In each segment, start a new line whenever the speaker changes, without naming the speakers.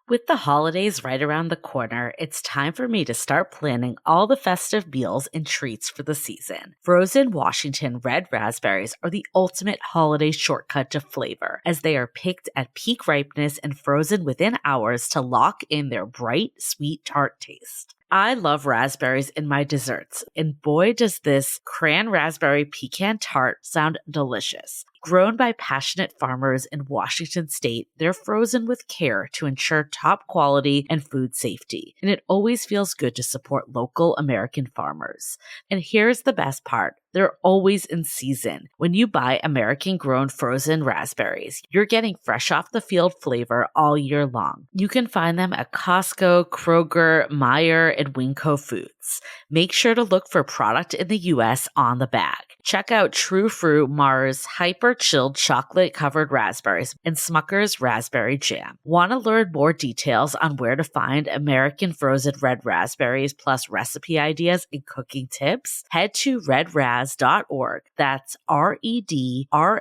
With the holidays right around the corner, it's time for me to start planning all the festive meals and treats for the season. Frozen Washington red raspberries are the ultimate holiday shortcut to flavor, as they are picked at peak ripeness and frozen within hours to lock in their bright, sweet, tart taste. I love raspberries in my desserts, and boy does this cran raspberry pecan tart sound delicious. Grown by passionate farmers in Washington state, they're frozen with care to ensure top quality and food safety, and it always feels good to support local American farmers. And here's the best part. They're always in season. When you buy American-grown frozen raspberries, you're getting fresh off the field flavor all year long. You can find them at Costco, Kroger, Meijer, and Winco Foods. Make sure to look for product in the U.S. on the bag. Check out True Fruit Mars Hyper Chilled Chocolate-Covered Raspberries and Smucker's Raspberry Jam. Want to learn more details on where to find American frozen red raspberries plus recipe ideas and cooking tips? Head to redraz.org. That's redrazz.org.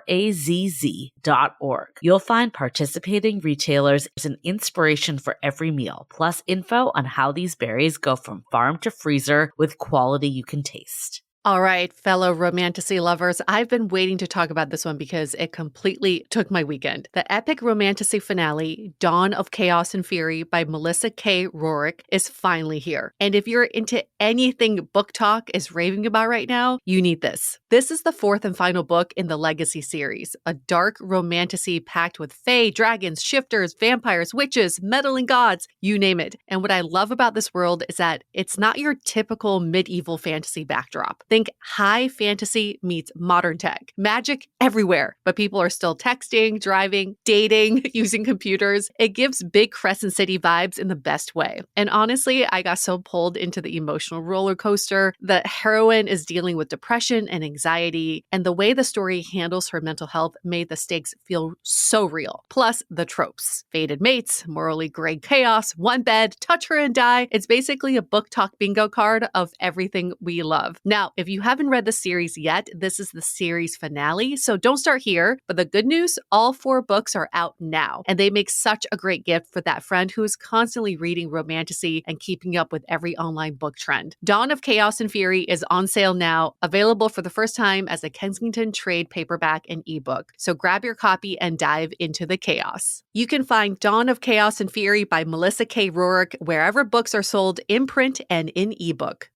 You'll find participating retailers as an inspiration for every meal, plus info on how these berries go from farm to freezer with quality you can taste.
All right, fellow romantasy lovers, I've been waiting to talk about this one because it completely took my weekend. The epic romantasy finale, Dawn of Chaos and Fury by Melissa K. Rorick, is finally here. And if you're into anything Book Talk is raving about right now, you need this. This is the fourth and final book in the Legacy series, a dark romantasy packed with fae, dragons, shifters, vampires, witches, meddling gods, you name it. And what I love about this world is that it's not your typical medieval fantasy backdrop. Think high fantasy meets modern tech. Magic everywhere, but people are still texting, driving, dating, using computers. It gives big Crescent City vibes in the best way. And honestly, I got so pulled into the emotional roller coaster. The heroine is dealing with depression and anxiety, and the way the story handles her mental health made the stakes feel so real. Plus, the tropes. Fated mates, morally gray chaos, one bed, touch her and die. It's basically a Book Talk bingo card of everything we love. Now, if you haven't read the series yet, this is the series finale, so don't start here. But the good news, all 4 books are out now, and they make such a great gift for that friend who is constantly reading romantasy and keeping up with every online book trend. Dawn of Chaos and Fury is on sale now, available for the first time as a Kensington trade paperback and ebook. So grab your copy and dive into the chaos. You can find Dawn of Chaos and Fury by Melissa K. Rorick wherever books are sold in print and in ebook.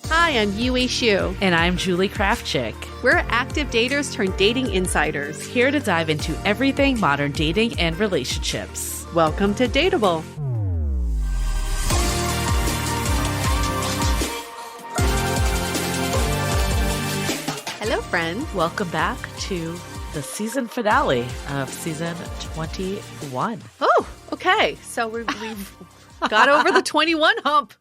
Hi, I'm Yui Shu.
And I'm Julie Kraftchick.
We're active daters turned dating insiders.
Here to dive into everything modern dating and relationships.
Welcome to Dateable. Hello, friends.
Welcome back to the season finale of season 21.
Oh, okay. So we've got over the 21 hump.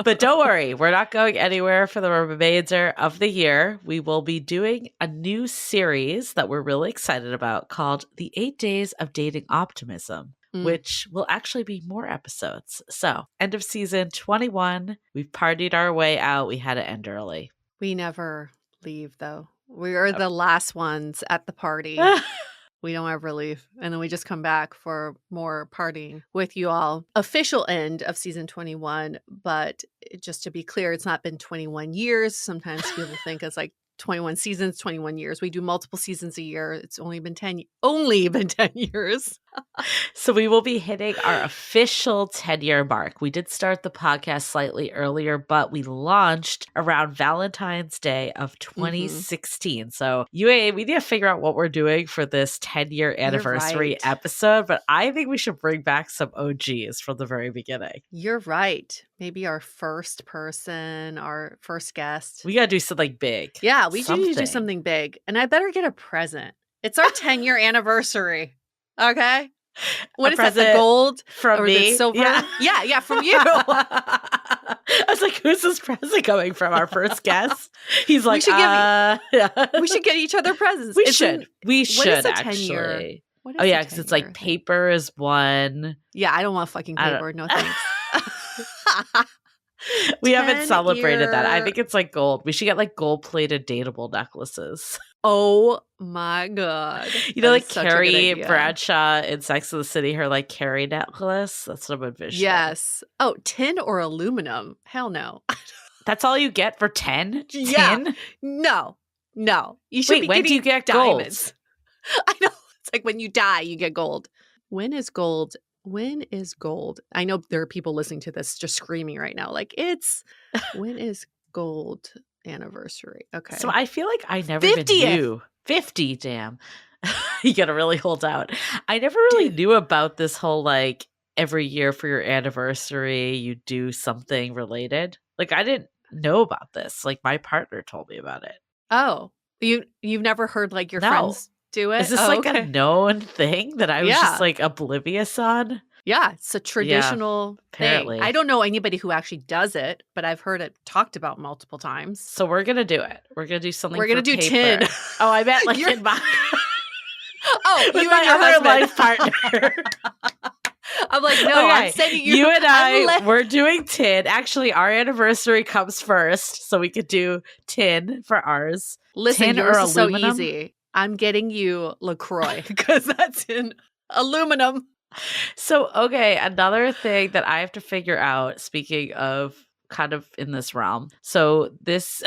But don't worry, we're not going anywhere for the remainder of the year. We will be doing a new series that we're really excited about called The 8 Days of Dating Optimism, which will actually be more episodes. So, end of season 21. We've partied our way out. We had to end early.
We never leave, though. We are the last ones at the party. We don't ever leave. And then we just come back for more partying with you all. Official end of season 21. But just to be clear, it's not been 21 years. Sometimes people think it's like 21 seasons, 21 years. We do multiple seasons a year. It's only been 10 years.
So we will be hitting our official 10-year mark. We did start the podcast slightly earlier, but we launched around Valentine's Day of 2016. So we need to figure out what we're doing for this 10-year anniversary episode, but I think we should bring back some OGs from the very beginning.
You're right. Maybe our first person, our first guest.
We got to do something big.
Yeah, we do need to do something big. And I better get a present. It's our 10-year anniversary. Okay. What is that? The gold
from me?
The silver? Yeah, from you.
I was like, who's this present coming from? Our first guest? He's like,
we should get each other presents.
We should
What is a
actually.
10-year?
Oh yeah, because it's like paper is one.
Yeah, I don't want fucking paper. No thanks.
We haven't celebrated that. I
10-year.
think it's like gold. We should get like gold-plated dateable necklaces.
Oh my God.
You know,
That is
like
such a good
Carrie
idea.
Bradshaw in Sex and the City, her like Carrie necklace. That's what I'm envisioning.
Yes. Oh, tin or aluminum? Hell no.
That's all you get for 10?
Yeah.
10?
No. You should
Wait,
be
when do you
getting
get
diamonds.
gold?
I know. It's like when you die, you get gold. When is gold? When is gold? I know there are people listening to this just screaming right now. Like, when is gold anniversary? Okay.
So I feel like I never even
50th.
knew. 50, damn. You gotta really hold out. I never really knew about this whole like every year for your anniversary you do something related. Like I didn't know about this. Like my partner told me about it.
Oh, you've never heard like your
No.
friends do it?
Is this
Oh,
like a
okay.
known thing that I was
Yeah.
just like oblivious on?
Yeah, it's a traditional thing.
apparently.
I don't know anybody who actually does it, but I've heard it talked about multiple times.
So we're gonna do it. We're gonna do something.
We're gonna
for
do
paper.
tin.
Oh, I meant like
You're-
in my
Oh,
with
you
my
and your
other
husband.
life partner.
I'm like, no,
Okay,
I'm sending you.
You and I,
I'm
we're doing tin. Actually, our anniversary comes first, so we could do tin for ours.
Listen,
tin
yours
or
is so
aluminum?
easy. I'm getting you LaCroix because that's in aluminum.
So, okay, another thing that I have to figure out, speaking of kind of in this realm. So, this,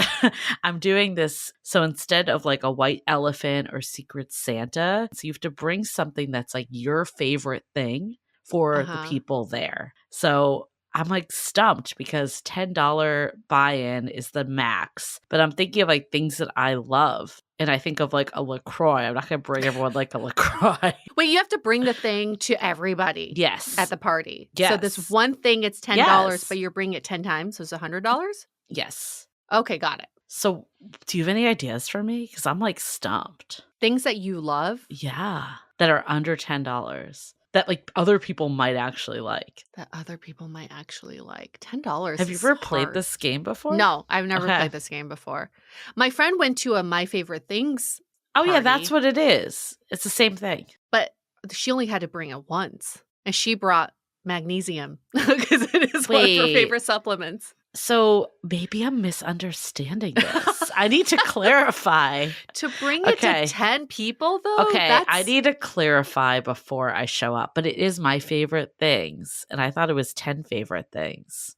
I'm doing this. So, instead of like a white elephant or Secret Santa, so you have to bring something that's like your favorite thing for the people there. So, I'm like stumped because $10 buy-in is the max. But I'm thinking of like things that I love. And I think of like a LaCroix. I'm not going to bring everyone like a LaCroix.
Wait, you have to bring the thing to everybody.
Yes.
At the party.
Yes.
So this one thing, it's $10,
Yes.
but you're bringing it 10 times. So it's $100?
Yes.
Okay, got it.
So do you have any ideas for me? Because I'm like stumped.
Things that you love
Yeah. That are under $10. That like other people might actually like.
that other people might actually like. $10.
Have you ever played this game before?
No, I've never
Okay.
played this game before. My friend went to a My Favorite Things
Oh, yeah,
party,
that's what it is. It's the same thing.
but she only had to bring it once. And she brought magnesium because it is one of her
Wait.
favorite supplements.
So maybe I'm misunderstanding this. I need to clarify.
To bring it
Okay.
to 10 people, though?
Okay, I need to clarify before I show up, but it is my favorite things, and I thought it was 10 favorite things.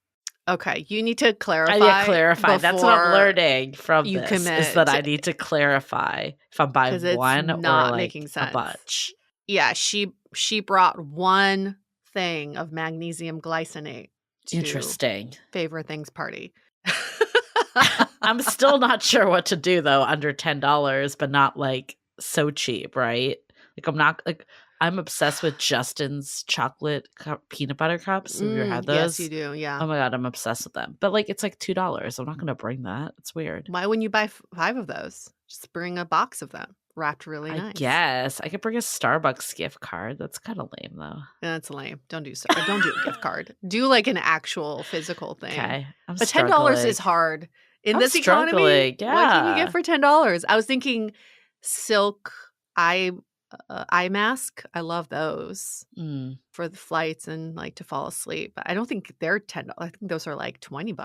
Okay, you need to clarify.
I need to clarify. That's what I'm
before
learning from
you
this,
commit
is that I
to-
need to clarify if I'm buying
'Cause it's
one or
not
like
making
a
sense.
bunch.
Yeah, she brought one thing of magnesium glycinate to
Interesting.
Favorite Things party.
I'm still not sure what to do though under $10, but not like so cheap, right? Like I'm not like I'm obsessed with Justin's chocolate peanut butter cups. Have you ever had those?
Yes, you do. Yeah.
Oh my god, I'm obsessed with them. But like it's like $2. I'm not gonna bring that. It's weird.
Why wouldn't you buy 5 of those? Just bring a box of them wrapped really nice.
I guess I could bring a Starbucks gift card. That's kind of lame though.
That's lame. Don't do a gift card. Do like an actual physical thing.
Okay,
But $10 is hard in
I'm
this economy.
struggling,
What can you
yeah.
get for $10? I was thinking silk eye mask. I love those
Mm,
for the flights and like to fall asleep. But I don't think they're $10. I think those are like $20.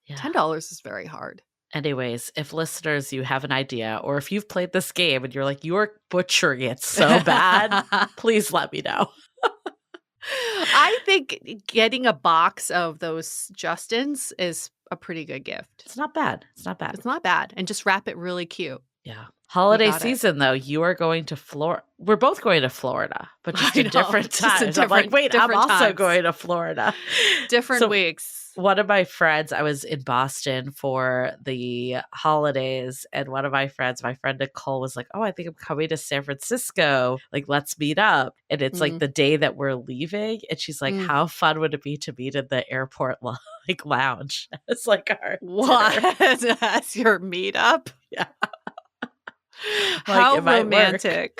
yeah.
$10 is very hard.
Anyways, if listeners, you have an idea, or if you've played this game and you're like, you're butchering it so bad, please let me know.
I think getting a box of those Justins is a pretty good gift.
It's not bad. It's not bad.
It's not bad. And just wrap it really cute.
Yeah. Holiday
got it.
season, though, you are going to Florida. We're both going to Florida, but just
I
in
know,
different
just in
times. I'm like,
different-
wait, I'm
different
also
times.
going to Florida.
Different
So-
weeks.
One of my friends, I was in Boston for the holidays, and one of my friends, my friend Nicole, was like, oh, I think I'm coming to San Francisco. Like, let's meet up. And it's like the day that we're leaving. And she's like, how fun would it be to meet in the airport like lounge? It's like our
What?
dinner.
That's your meetup?
Yeah.
How
it might work.
romantic.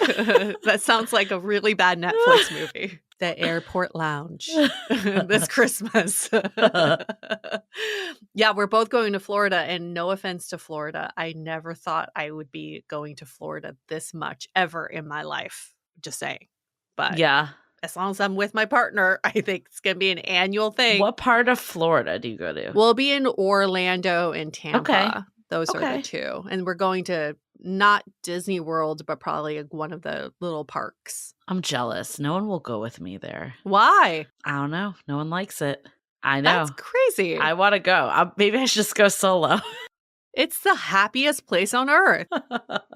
That sounds like a really bad Netflix movie. The airport lounge this Christmas. Yeah, we're both going to Florida, and no offense to Florida, I never thought I would be going to Florida this much ever in my life. Just saying. But
Yeah.
as long as I'm with my partner, I think it's going to be an annual thing.
What part of Florida do you go to?
We'll be in Orlando and Tampa.
Okay.
Those are the two. And we're going to not Disney World, but probably one of the little parks.
I'm jealous. No one will go with me there.
Why?
I don't know. No one likes it. I know.
That's crazy.
I want to go. Maybe I should just go solo.
It's the happiest place on earth.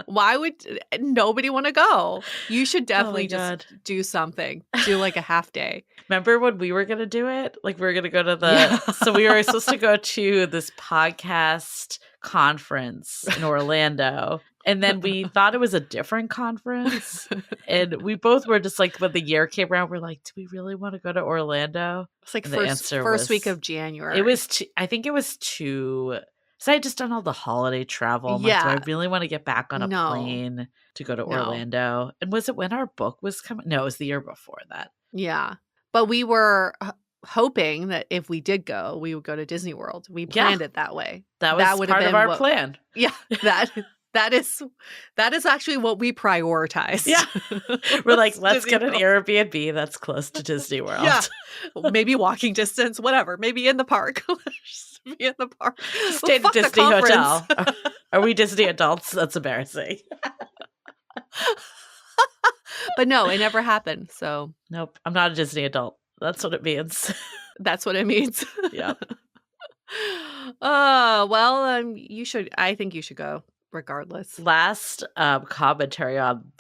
Why would nobody want to go? You should definitely just do something. Do like a half day.
Remember when we were going to do it? Like we were going to go to so we were supposed to go to this podcast conference in Orlando. And then we thought it was a different conference. And we both were just like, when the year came around, we're like, do we really want to go to Orlando?
It's like first week of January.
It was, I think it was too... So I had just done all the holiday travel. I'm like, do I really want to get back on a plane to go to Orlando? And was it when our book was coming? No, it was the year before that.
Yeah. But we were hoping that if we did go, we would go to Disney World. We planned it that way.
That was part of our plan.
Yeah. That is actually what we prioritize.
Yeah. We're like, let's get an Airbnb that's close to Disney World.
Yeah. Maybe walking distance, whatever. Maybe in the park. Be in the park.
Stay at a Disney hotel. Are we Disney adults? That's embarrassing.
But no, it never happened. So
nope, I'm not a Disney adult. That's what it means.
That's what it means.
Yeah.
Well, I think you should go regardless.
Last commentary on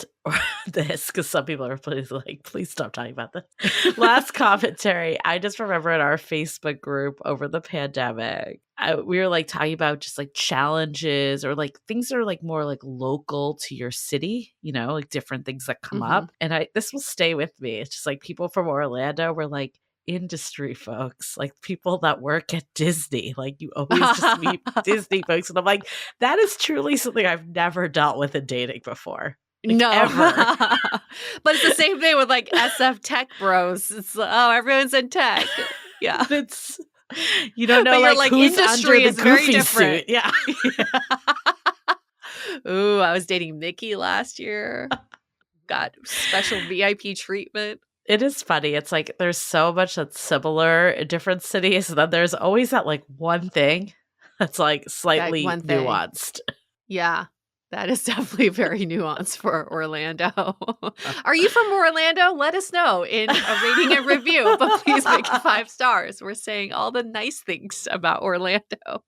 this, because some people are please stop talking about this. Last commentary, I just remember in our Facebook group over the pandemic, we were like talking about just like challenges or like things that are like more like local to your city, you know, like different things that come up. And this will stay with me. It's just like people from Orlando were like, industry folks, like people that work at Disney, like you always just meet Disney folks, and I'm like, that is truly something I've never dealt with in dating before. Like,
no,
ever.
But it's the same thing with like SF tech bros. It's everyone's in tech. Yeah,
it's you don't know like who's
industry
under
is
the
very
goofy
different.
suit. Yeah.
Ooh, I was dating Mickey last year. Got special VIP treatment.
It is funny. It's like there's so much that's similar in different cities. And then there's always that like one thing that's like slightly nuanced.
Yeah, that is definitely very nuanced for Orlando. Are you from Orlando? Let us know in a rating and review, but please make it 5 stars. We're saying all the nice things about Orlando.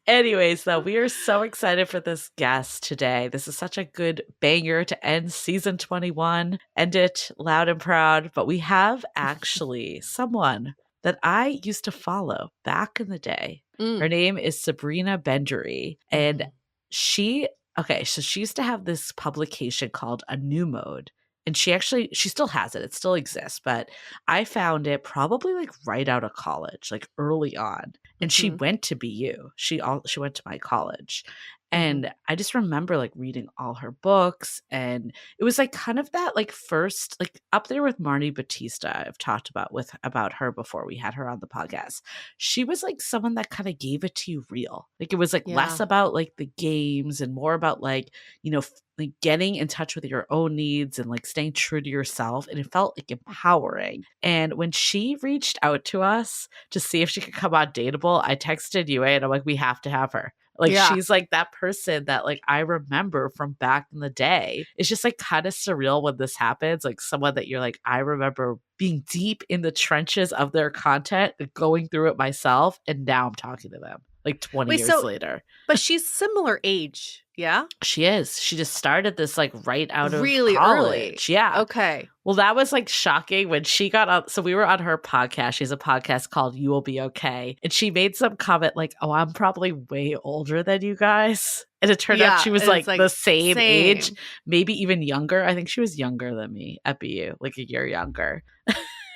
Anyways, though, we are so excited for this guest today. This is such a good banger to end season 21. End it loud and proud. But we have actually someone that I used to follow back in the day. Her name is Sabrina Bendory. And she used to have this publication called A New Mode. And she still has it. It still exists. But I found it probably like right out of college, like early on. And she went to BU. She went to my college. And I just remember like reading all her books. And it was like kind of that like first, like up there with Marnie Batista. I've talked about her before we had her on the podcast. She was like someone that kind of gave it to you real. Like it was like less about like the games and more about like, you know, like getting in touch with your own needs and like staying true to yourself. And it felt like empowering. And when she reached out to us to see if she could come on Dateable, I texted you and I'm like, we have to have her. Like she's like that person that like I remember from back in the day. It's just like kind of surreal when this happens. Like someone that you're like, I remember being deep in the trenches of their content, going through it myself. And now I'm talking to them like 20 years later.
But she's similar age. Yeah,
she is. She just started this like right out of
really
college.
Early.
Yeah.
Okay.
Well, that was like shocking when she got on. So we were on her podcast. She has a podcast called You Will Be Okay. And she made some comment like, oh, I'm probably way older than you guys. And it turned out she was like the same age, maybe even younger. I think she was younger than me at BU, like a year younger.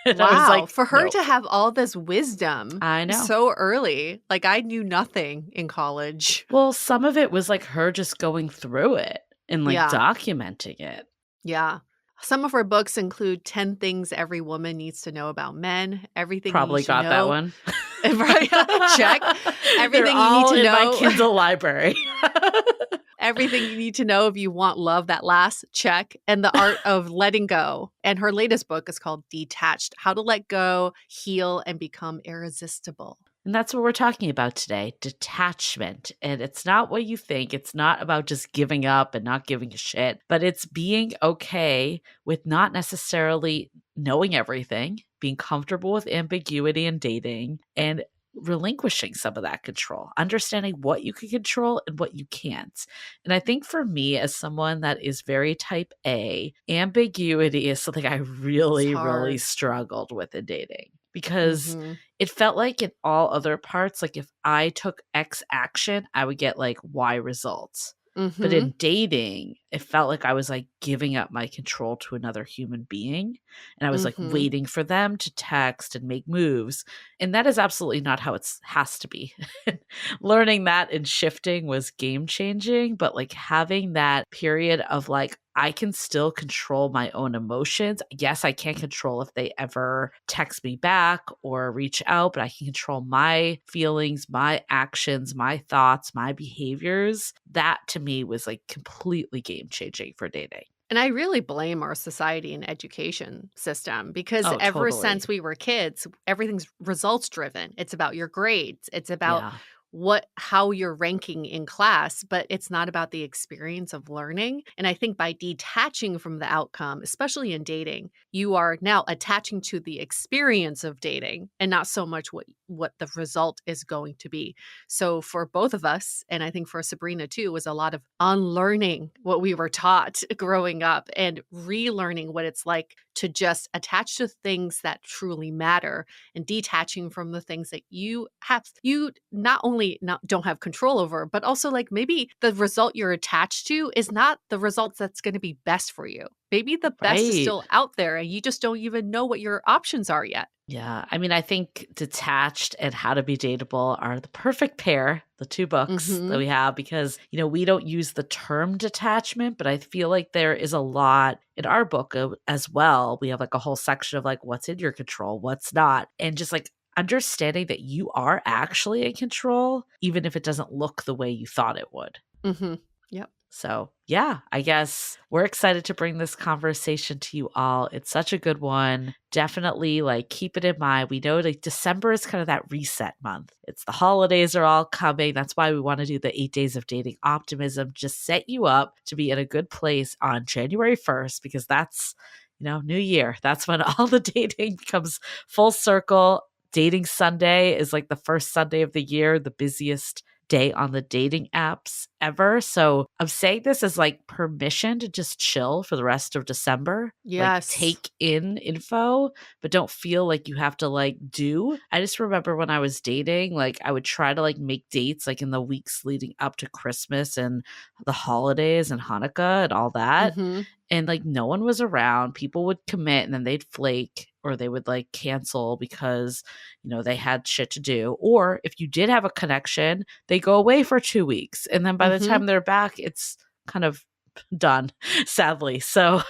And
wow.
I was like,
for her to have all this wisdom
I know.
So early. Like I knew nothing in college.
Well, some of it was like her just going through it and like documenting it.
Yeah. Some of her books include 10 Things Every Woman Needs to Know About Men. Everything
Probably
you
got
know.
that one.
Right? Check. Everything
They're all
you need to
in
know.
my Kindle library.
Everything you need to know if you want love that lasts, check. And the art of letting go. And her latest book is called Detached: How to Let Go, Heal, and Become Irresistible.
And that's what we're talking about today, detachment. And it's not what you think. It's not about just giving up and not giving a shit, but it's being okay with not necessarily knowing everything, being comfortable with ambiguity in dating, and relinquishing some of that control, understanding what you can control and what you can't. And I think for me, as someone that is very type A, ambiguity is something I
It's
really, really
hard.
struggled with in dating because
Mm-hmm.
it felt like in all other parts, like if I took X action, I would get like Y results. But
Mm-hmm.
in dating, it felt like I was like giving up my control to another human being. And I was like
Mm-hmm.
waiting for them to text and make moves. And that is absolutely not how it has to be. Learning that and shifting was game changing. But like having that period of like, I can still control my own emotions. Yes, I can't control if they ever text me back or reach out, but I can control my feelings, my actions, my thoughts, my behaviors. That to me was like completely game changing for dating.
And I really blame our society and education system because
Oh,
ever
totally.
since we were kids, everything's results driven. It's about your grades. It's about
Yeah.
how you're ranking in class, but it's not about the experience of learning. And I think by detaching from the outcome, especially in dating, you are now attaching to the experience of dating and not so much what the result is going to be. So for both of us, and I think for Sabrina too, was a lot of unlearning what we were taught growing up and relearning what it's like to just attach to things that truly matter and detaching from the things that you not only not don't have control over, but also like maybe the result you're attached to is not the results that's going to be best for you. Maybe the best is
Right.
still out there and you just don't even know what your options are yet.
Yeah. I mean, I think Detached and How to Be Dateable are the perfect pair, the two books that
Mhm.
we have, because, we don't use the term detachment, but I feel like there is a lot in our book as well. We have like a whole section of like what's in your control, what's not, and just like understanding that you are actually in control, even if it doesn't look the way you thought it would.
Mhm. Yep.
So, yeah, I guess we're excited to bring this conversation to you all. It's such a good one. Definitely like keep it in mind. We know like December is kind of that reset month. It's the holidays are all coming. That's why we want to do the 8 days of dating optimism, just set you up to be in a good place on January 1st because that's, new year. That's when all the dating comes full circle. Dating Sunday is like the first Sunday of the year, the busiest day on the dating apps ever. So I'm saying this as like permission to just chill for the rest of December. Like
Yes.
take in info, but don't feel like you have to like do. I just remember when I was dating, like I would try to like make dates like in the weeks leading up to Christmas and the holidays and Hanukkah and all that.
Mhm.
And like no one was around. People would commit and then they'd flake or they would like cancel because, they had shit to do. Or if you did have a connection, they go away for 2 weeks. And then by the
Mhm.
time they're back, it's kind of done, sadly. So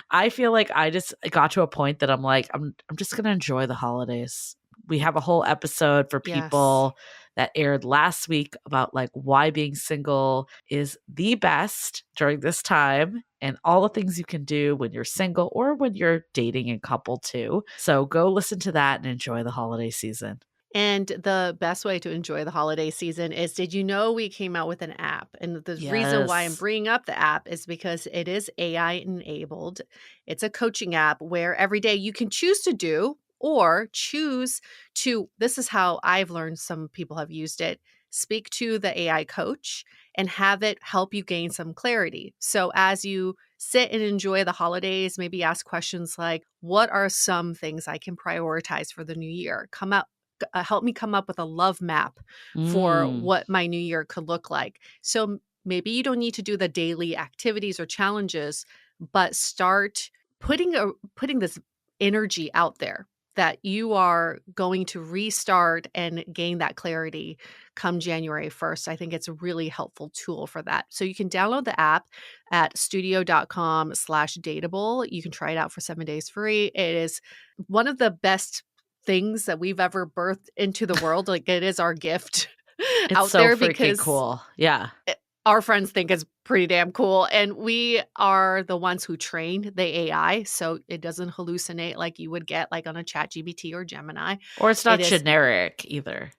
I feel like I just got to a point that I'm like, I'm just gonna enjoy the holidays. We have a whole episode for
Yes.
people that aired last week about like why being single is the best during this time and all the things you can do when you're single or when you're dating and couple too. So go listen to that and enjoy the holiday season.
And the best way to enjoy the holiday season is, did you know we came out with an app? And the reason why I'm
Yes.
bringing up the app is because it is AI enabled. It's a coaching app where every day you can choose to do or choose to, this is how I've learned some people have used it, speak to the AI coach and have it help you gain some clarity. So as you sit and enjoy the holidays, maybe ask questions like, what are some things I can prioritize for the new year? Help me come up with a love map for
Mm,
what my new year could look like. So maybe you don't need to do the daily activities or challenges, but start putting this energy out there that you are going to restart and gain that clarity come January 1st. I think it's a really helpful tool for that. So you can download the app at studio.com/dateable. You can try it out for 7 days free. It is one of the best things that we've ever birthed into the world. Like, it is our gift
it's
out
so
there
freaking
because
cool. Yeah.
our friends think it's pretty damn cool. And we are the ones who train the AI. So it doesn't hallucinate like you would get like on a chat GBT or Gemini.
Or it's
It
not
is,
generic either.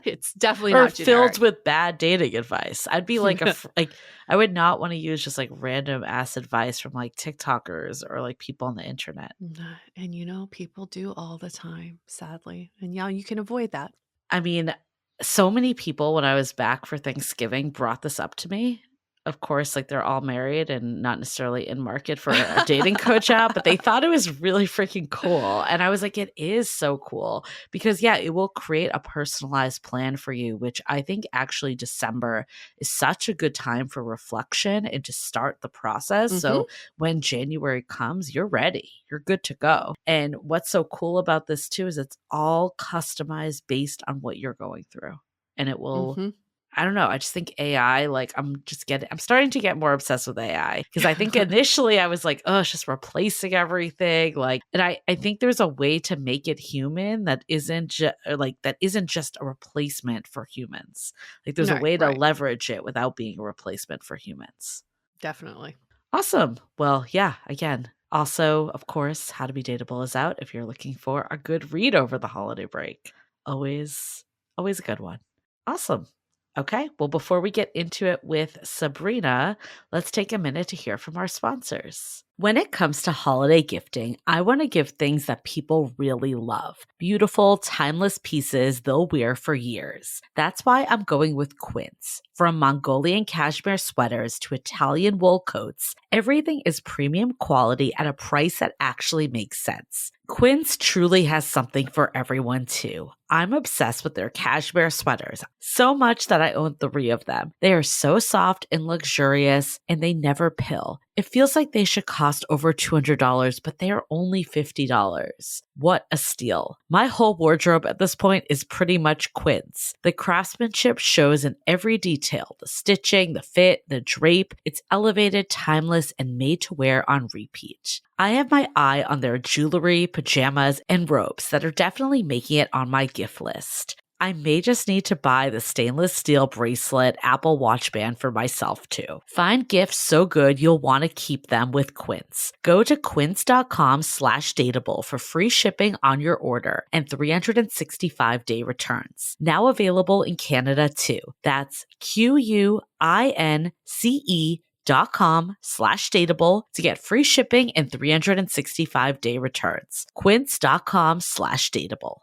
it's definitely
Or
not
filled
generic.
with bad dating advice. I'd be like like I would not want to use just like random ass advice from like TikTokers or like people on the internet.
And people do all the time, sadly. And yeah, you can avoid that.
I mean, so many people when I was back for Thanksgiving brought this up to me. Of course, like they're all married and not necessarily in market for a dating coach app, but they thought it was really freaking cool. And I was like, it is so cool because, yeah, it will create a personalized plan for you, which I think actually December is such a good time for reflection and to start the process.
Hmm.
So when January comes, you're ready, you're good to go. And what's so cool about this too is it's all customized based on what you're going through. And it will,
Hmm.
I don't know. I just think AI, like, I'm starting to get more obsessed with AI because I think initially I was like, oh, it's just replacing everything. Like, and I think there's a way to make it human that isn't just a replacement for humans. Like, there's a
Right,
way to
right.
leverage it without being a replacement for humans.
Definitely.
Awesome. Well, yeah, again, also, of course, How to Be Dateable is out if you're looking for a good read over the holiday break. Always, always a good one. Awesome. Okay, well, before we get into it with Sabrina, let's take a minute to hear from our sponsors. When it comes to holiday gifting, I want to give things that people really love. Beautiful, timeless pieces they'll wear for years. That's why I'm going with Quince. From Mongolian cashmere sweaters to Italian wool coats, everything is premium quality at a price that actually makes sense. Quince truly has something for everyone, too. I'm obsessed with their cashmere sweaters, so much that I own 3 of them. They are so soft and luxurious, and they never pill. It feels like they should cost over $200, but they are only $50. What a steal. My whole wardrobe at this point is pretty much Quince. The craftsmanship shows in every detail, the stitching, the fit, the drape. It's elevated, timeless, and made to wear on repeat. I have my eye on their jewelry, pajamas, and robes that are definitely making it on my gift list. I may just need to buy the stainless steel bracelet Apple Watch band for myself too. Find gifts so good you'll want to keep them with Quince. Go to quince.com/dateable for free shipping on your order and 365-day returns. Now available in Canada too. That's QUINCE.com/dateable to get free shipping and 365-day returns. Quince.com/dateable.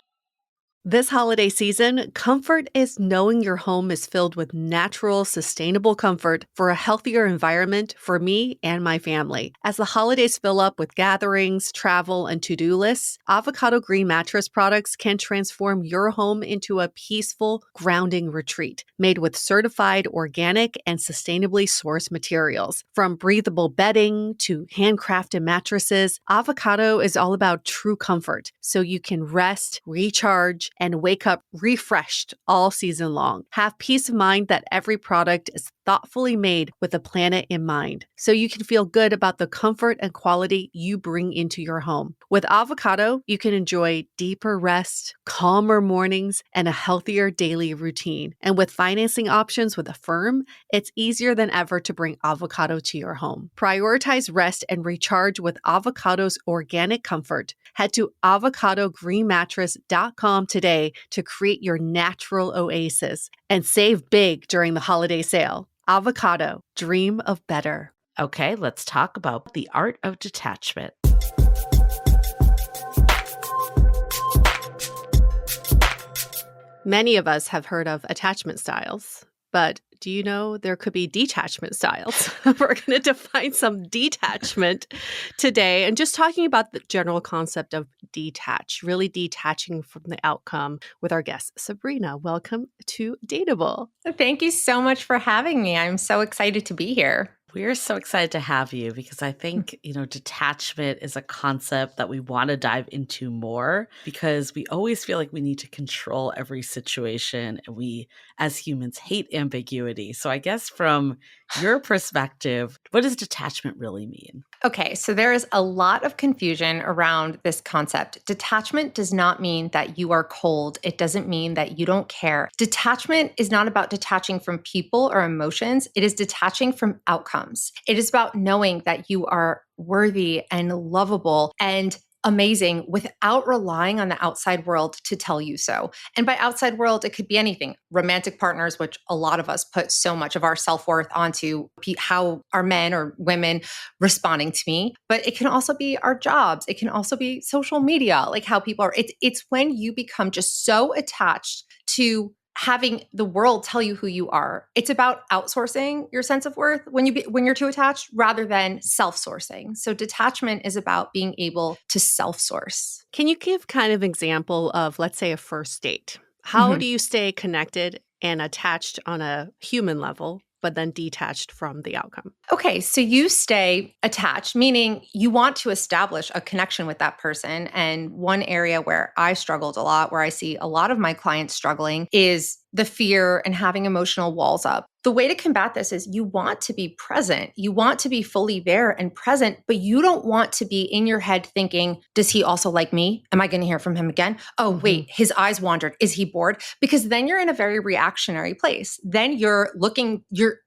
This holiday season, comfort is knowing your home is filled with natural, sustainable comfort for a healthier environment for me and my family. As the holidays fill up with gatherings, travel, and to-do lists, Avocado Green Mattress products can transform your home into a peaceful, grounding retreat made with certified organic and sustainably sourced materials. From breathable bedding to handcrafted mattresses, Avocado is all about true comfort so you can rest, recharge, and wake up refreshed all season long. Have peace of mind that every product is thoughtfully made with the planet in mind, so you can feel good about the comfort and quality you bring into your home. With Avocado, you can enjoy deeper rest, calmer mornings, and a healthier daily routine. And with financing options with Affirm, it's easier than ever to bring avocado to your home. Prioritize rest and recharge with Avocado's organic comfort. Head to avocadogreenmattress.com today to create your natural oasis and save big during the holiday sale. Avocado, dream of better.
Okay, let's talk about the art of detachment.
Many of us have heard of attachment styles, but do you know there could be detachment styles? We're going to define some detachment today and just talking about the general concept of detach, really detaching from the outcome with our guest, Sabrina. Welcome to Dateable.
Thank you so much for having me. I'm so excited to be here.
We're so excited to have you because I think, detachment is a concept that we want to dive into more because we always feel like we need to control every situation and we, as humans, hate ambiguity. So I guess from your perspective, what does detachment really mean?
Okay, so there is a lot of confusion around this concept. Detachment does not mean that you are cold. It doesn't mean that you don't care. Detachment is not about detaching from people or emotions. It is detaching from outcomes. It is about knowing that you are worthy and lovable and amazing without relying on the outside world to tell you so. And by outside world, it could be anything. Romantic partners, which a lot of us put so much of our self-worth onto how our men or women responding to me, but it can also be our jobs. It can also be social media, like how people are. It's when you become just so attached to having the world tell you who you are. It's about outsourcing your sense of worth when you're too attached rather than self-sourcing. So detachment is about being able to self-source.
Can you give kind of example of, let's say, a first date? How do you stay connected and attached on a human level, but then detached from the outcome?
Okay, so you stay attached, meaning you want to establish a connection with that person. And one area where I struggled a lot, where I see a lot of my clients struggling, is the fear and having emotional walls up. The way to combat this is you want to be present. You want to be fully there and present, but you don't want to be in your head thinking, does he also like me? Am I going to hear from him again? Oh, wait, his eyes wandered. Is he bored? Because then you're in a very reactionary place. Then you're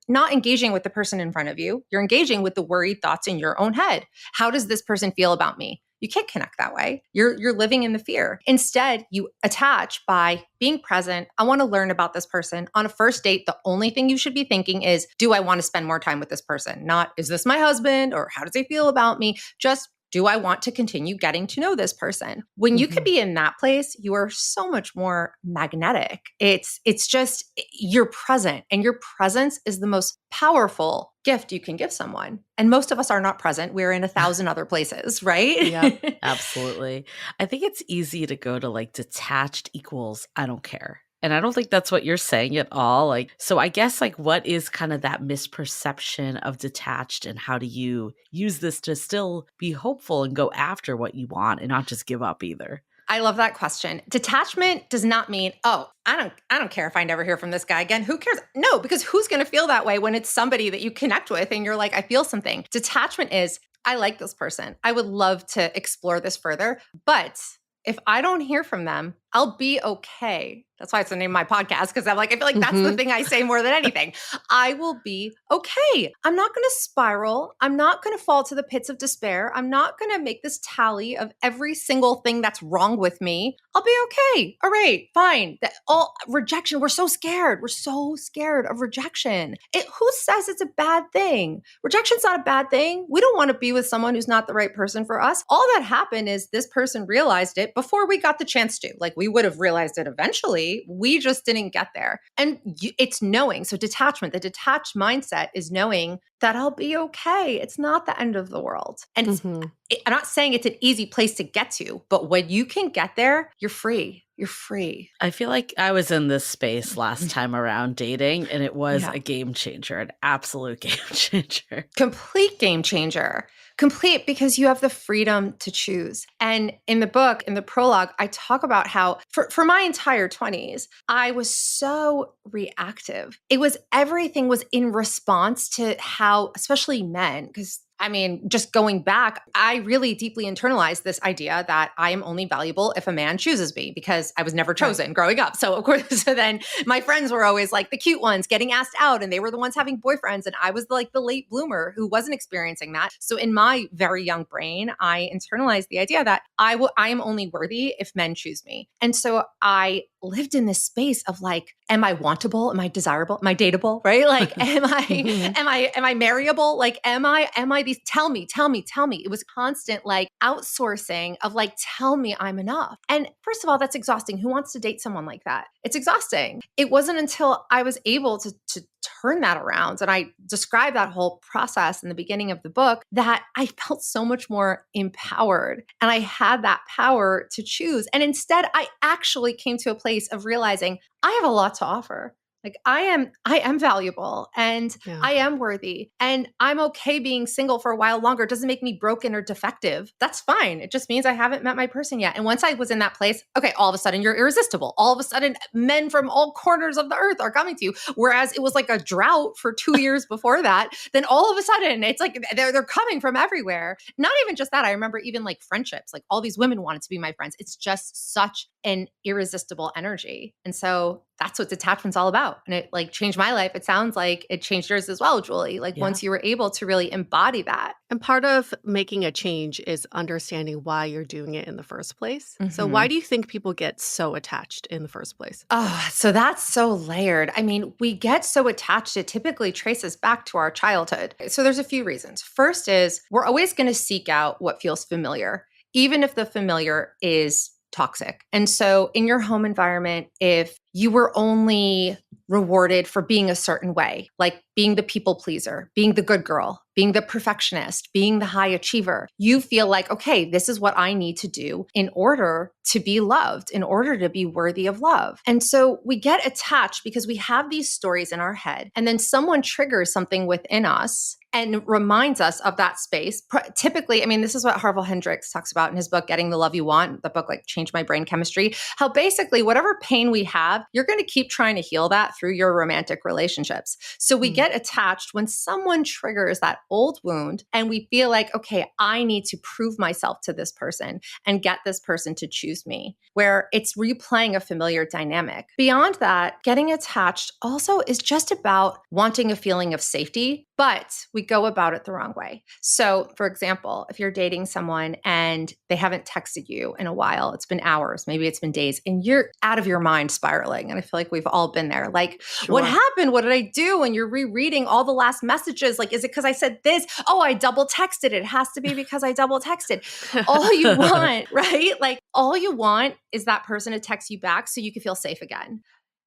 not engaging with the person in front of you. You're engaging with the worried thoughts in your own head. How does this person feel about me? You can't connect that way. You're living in the fear. Instead, you attach by being present. I want to learn about this person. On a first date, the only thing you should be thinking is, do I want to spend more time with this person? Not, is this my husband? Or how does he feel about me? Just, do I want to continue getting to know this person? When you could be in that place, you are so much more magnetic. It's just you're present, and your presence is the most powerful gift you can give someone. And most of us are not present. We're in 1,000 other places, right?
Yeah.
Absolutely. I think it's easy to go to like detached equals I don't care. And I don't think that's what you're saying at all. Like, so I guess like what is kind of that misperception of detached, and how do you use this to still be hopeful and go after what you want and not just give up either?
I love that question. Detachment does not mean, oh, I don't care if I never hear from this guy again. Who cares? No, because who's going to feel that way when it's somebody that you connect with and you're like, I feel something. Detachment is, I like this person. I would love to explore this further, but if I don't hear from them, I'll be okay. That's why it's the name of my podcast, because I feel like that's the thing I say more than anything. I will be okay. I'm not going to spiral. I'm not going to fall to the pits of despair. I'm not going to make this tally of every single thing that's wrong with me. I'll be okay. All right, fine. All rejection. We're so scared. We're so scared of rejection. Who says it's a bad thing? Rejection's not a bad thing. We don't want to be with someone who's not the right person for us. All that happened is this person realized it before we got the chance to. Like, we would have realized it eventually. We just didn't get there. And it's knowing. So detachment, the detached mindset is knowing that I'll be okay. It's not the end of the world. And I'm not saying it's an easy place to get to, but when you can get there, you're free. You're free.
I feel like I was in this space last time around dating, and it was a game changer, an absolute game changer.
Complete game changer. Complete, because you have the freedom to choose. And in the book, in the prologue, I talk about how for my entire 20s, I was so reactive. Everything was in response to how, especially men, because just going back, I really deeply internalized this idea that I am only valuable if a man chooses me, because I was never chosen growing up. So of course, so then my friends were always like the cute ones getting asked out, and they were the ones having boyfriends. And I was like the late bloomer who wasn't experiencing that. So in my very young brain, I internalized the idea that I am only worthy if men choose me. And so I lived in this space of like, am I wantable? Am I desirable? Am I dateable? Right? Like, am I marryable? Like, am I these, tell me. It was constant like outsourcing of like, tell me I'm enough. And first of all, that's exhausting. Who wants to date someone like that? It's exhausting. It wasn't until I was able to turn that around, and I describe that whole process in the beginning of the book, that I felt so much more empowered, and I had that power to choose. And instead, I actually came to a place of realizing I have a lot to offer. Like I am valuable and
Yeah.
I am worthy and I'm okay being single for a while longer. It doesn't make me broken or defective. That's fine. It just means I haven't met my person yet. And once I was in that place, okay, all of a sudden you're irresistible. All of a sudden men from all corners of the earth are coming to you. Whereas it was like a drought for 2 years before that. Then all of a sudden it's like they're coming from everywhere. Not even just that. I remember even like friendships, like all these women wanted to be my friends. It's just such an irresistible energy. And so that's what detachment's all about. And it like changed my life. It sounds like it changed yours as well, Julie. Like once you were able to really embody that.
And part of making a change is understanding why you're doing it in the first place. So why do you think people get so attached in the first place?
Oh, so that's so layered. I mean, we get so attached, it typically traces back to our childhood. So there's a few reasons. First is we're always going to seek out what feels familiar, even if the familiar is toxic. And so in your home environment, if you were only rewarded for being a certain way, like being the people pleaser, being the good girl, being the perfectionist, being the high achiever, you feel like, okay, this is what I need to do in order to be loved, in order to be worthy of love. And so we get attached because we have these stories in our head, and then someone triggers something within us and reminds us of that space. Typically, I mean, this is what Harville Hendrix talks about in his book, Getting the Love You Want, the book like changed my brain chemistry, how basically whatever pain we have, you're going to keep trying to heal that through your romantic relationships. So we get attached when someone triggers that old wound and we feel like, okay, I need to prove myself to this person and get this person to choose me, where it's replaying a familiar dynamic. Beyond that, getting attached also is just about wanting a feeling of safety, but we go about it the wrong way. So, for example, if you're dating someone and they haven't texted you in a while, it's been hours, maybe it's been days, and you're out of your mind spiraling. And I feel like we've all been there. Like, what happened? What did I do? And you're rereading all the last messages. Like, is it because I said this? Oh, I double texted. It has to be because I double texted. All you want, right? Like, all you want is that person to text you back so you can feel safe again.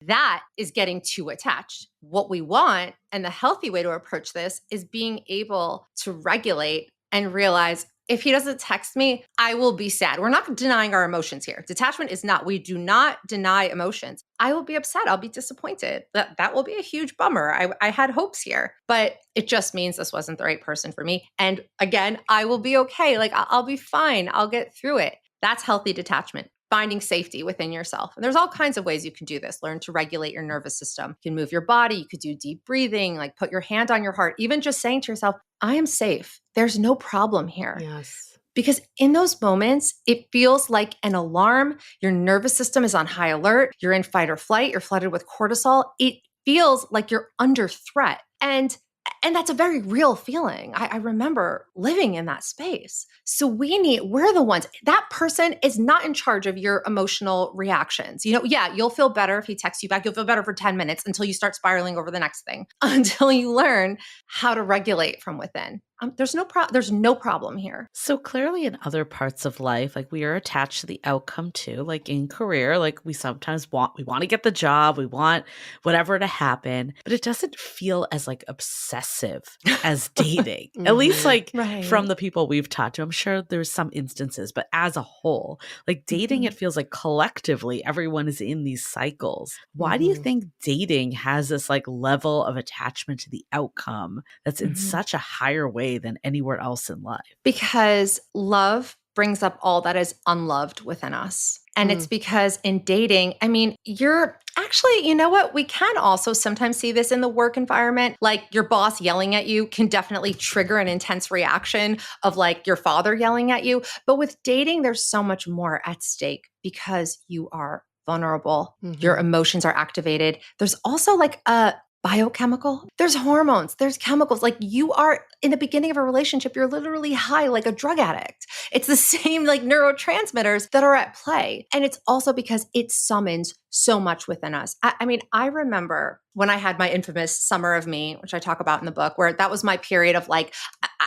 That is getting too attached. What we want, and the healthy way to approach this, is being able to regulate and realize if he doesn't text me, I will be sad. We're not denying our emotions here. Detachment is not. We do not deny emotions. I will be upset. I'll be disappointed. That will be a huge bummer. I had hopes here, but it just means this wasn't the right person for me. And again, I will be okay. Like I'll be fine. I'll get through it. That's healthy detachment. Finding safety within yourself. And there's all kinds of ways you can do this. Learn to regulate your nervous system. You can move your body. You could do deep breathing, like put your hand on your heart, even just saying to yourself, I am safe. There's no problem here.
Yes.
Because in those moments, it feels like an alarm. Your nervous system is on high alert. You're in fight or flight. You're flooded with cortisol. It feels like you're under threat. And that's a very real feeling. I remember living in that space. So we're the ones, that person is not in charge of your emotional reactions. Yeah, you'll feel better if he texts you back. You'll feel better for 10 minutes until you start spiraling over the next thing, until you learn how to regulate from within. There's no problem here.
So clearly in other parts of life, like we are attached to the outcome too, like in career, like we sometimes want to get the job, we want whatever to happen, but it doesn't feel as like obsessive as dating. At least like from the people we've talked to. I'm sure there's some instances, but as a whole, like dating, it feels like collectively everyone is in these cycles. Why do you think dating has this like level of attachment to the outcome that's in such a higher way than anywhere else in life?
Because love brings up all that is unloved within us. And it's because in dating, I mean, you're actually, you know what? We can also sometimes see this in the work environment. Like your boss yelling at you can definitely trigger an intense reaction of like your father yelling at you. But with dating, there's so much more at stake because you are vulnerable. Your emotions are activated. There's also like a biochemical. There's hormones, there's chemicals. Like you are in the beginning of a relationship, you're literally high like a drug addict. It's the same like neurotransmitters that are at play. And it's also because it summons so much within us. I mean, I remember when I had my infamous summer of me, which I talk about in the book, where that was my period of like,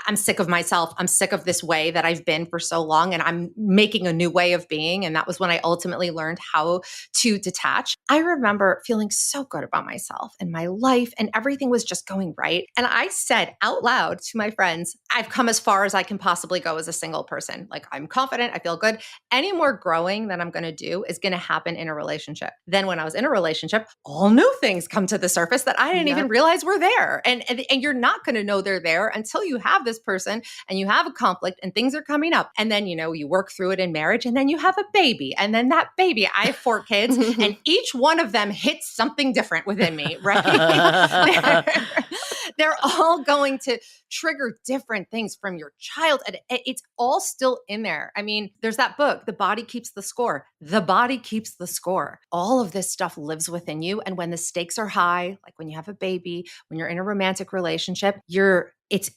I'm sick of myself. I'm sick of this way that I've been for so long and I'm making a new way of being. And that was when I ultimately learned how to detach. I remember feeling so good about myself and my life and everything was just going right. And I said out loud to my friends, I've come as far as I can possibly go as a single person. Like I'm confident, I feel good. Any more growing that I'm going to do is going to happen in a relationship. Then when I was in a relationship, all new things come to the surface that I didn't even realize were there. And you're not going to know they're there until you have this person and you have a conflict and things are coming up. And then, you work through it in marriage and then you have a baby. And then that baby, I have 4 kids and each one of them hits something different within me, right? They're all going to trigger different things from your child. And it's all still in there. I mean, there's that book, The Body Keeps the Score. The body keeps the score. All of this stuff lives within you. And when the stakes are high, like when you have a baby, when you're in a romantic relationship, it's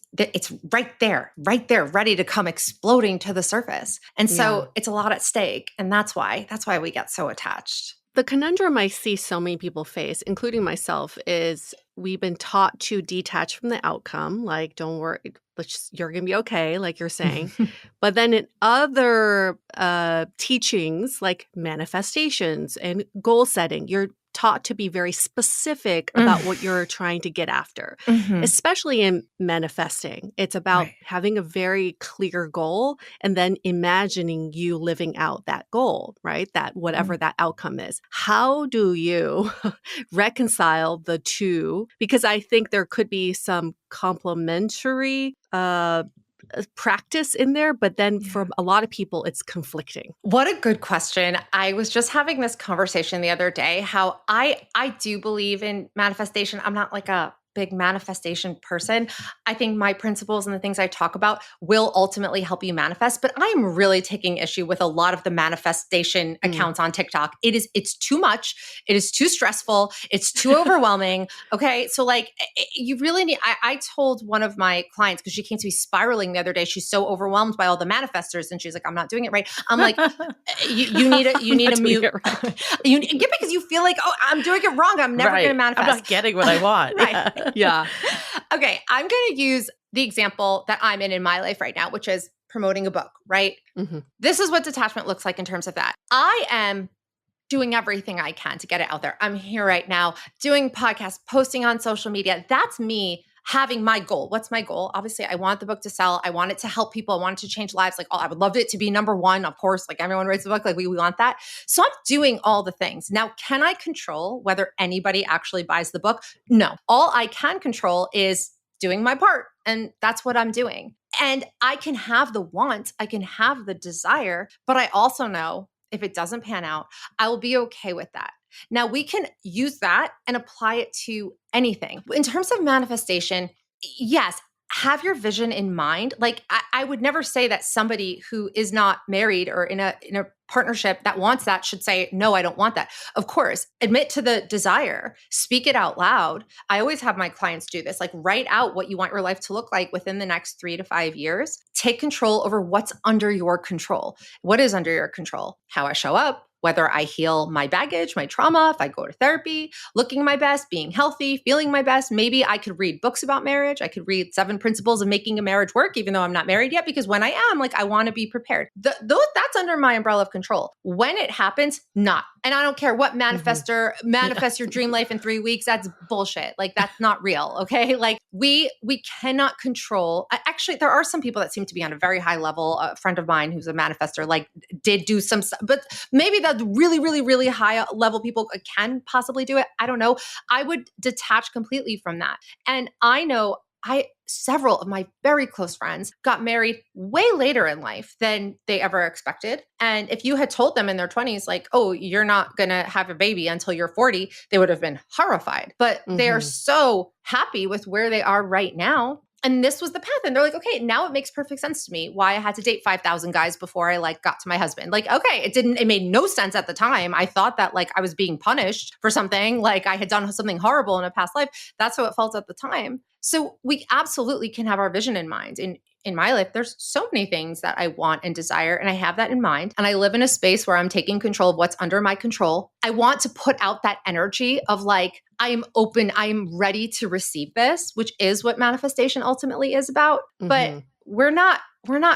right there, ready to come exploding to the surface. And so it's a lot at stake. And that's why we get so attached.
The conundrum I see so many people face, including myself, is we've been taught to detach from the outcome. Like, don't worry, you're going to be okay, like you're saying. But then in other teachings, like manifestations and goal setting, you're taught to be very specific about what you're trying to get after, especially in manifesting. It's about having a very clear goal and then imagining you living out that goal, right? That whatever that outcome is. How do you reconcile the two? Because I think there could be some complementary practice in there, but then for a lot of people, it's conflicting.
What a good question. I was just having this conversation the other day, how I do believe in manifestation. I'm not like a big manifestation person. I think my principles and the things I talk about will ultimately help you manifest, but I'm really taking issue with a lot of the manifestation accounts on TikTok. It's too much. It is too stressful. It's too overwhelming. Okay. So like you really need, I told one of my clients, because she came to me spiraling the other day. She's so overwhelmed by all the manifestors and she's like, I'm not doing it right. I'm like, you need a mute. Because you feel like, oh, I'm doing it wrong. I'm never going to manifest.
I'm not getting what I want.
Right.
Yeah.
Okay. I'm going to use the example that I'm in my life right now, which is promoting a book, right? This is what detachment looks like in terms of that. I am doing everything I can to get it out there. I'm here right now doing podcasts, posting on social media. That's me having my goal. What's my goal? Obviously, I want the book to sell. I want it to help people. I want it to change lives. Like, I would love it to be number 1. Of course, like everyone writes a book, like we want that. So I'm doing all the things. Now, can I control whether anybody actually buys the book? No. All I can control is doing my part. And that's what I'm doing. And I can have the want, I can have the desire, but I also know if it doesn't pan out, I will be okay with that. Now we can use that and apply it to anything. In terms of manifestation, yes, have your vision in mind. Like I would never say that somebody who is not married or in a partnership that wants that should say, no, I don't want that. Of course, admit to the desire, speak it out loud. I always have my clients do this, like write out what you want your life to look like within the next 3 to 5 years. Take control over what's under your control. What is under your control? How I show up, whether I heal my baggage, my trauma, if I go to therapy, looking my best, being healthy, feeling my best. Maybe I could read books about marriage. I could read 7 Principles of Making a Marriage Work, even though I'm not married yet, because when I am, like, I want to be prepared. That's under my umbrella of control. When it happens, not. And I don't care what manifest your dream life in 3 weeks. That's bullshit. Like, that's not real. Okay. Like we cannot control. Actually, there are some people that seem to be on a very high level. A friend of mine who's a manifestor, like did do some stuff, but maybe the really, really, really high level people can possibly do it. I don't know. I would detach completely from that. And I know several of my very close friends got married way later in life than they ever expected. And if you had told them in their 20s, like, oh, you're not going to have a baby until you're 40, they would have been horrified. But they are so happy with where they are right now. And this was the path. And they're like, okay, now it makes perfect sense to me why I had to date 5,000 guys before I got to my husband. Like, okay, it made no sense at the time. I thought that I was being punished for something, like I had done something horrible in a past life. That's how it felt at the time. So we absolutely can have our vision in mind. In my life, there's so many things that I want and desire, and I have that in mind. And I live in a space where I'm taking control of what's under my control. I want to put out that energy of I am open, I am ready to receive this, which is what manifestation ultimately is about. But we're not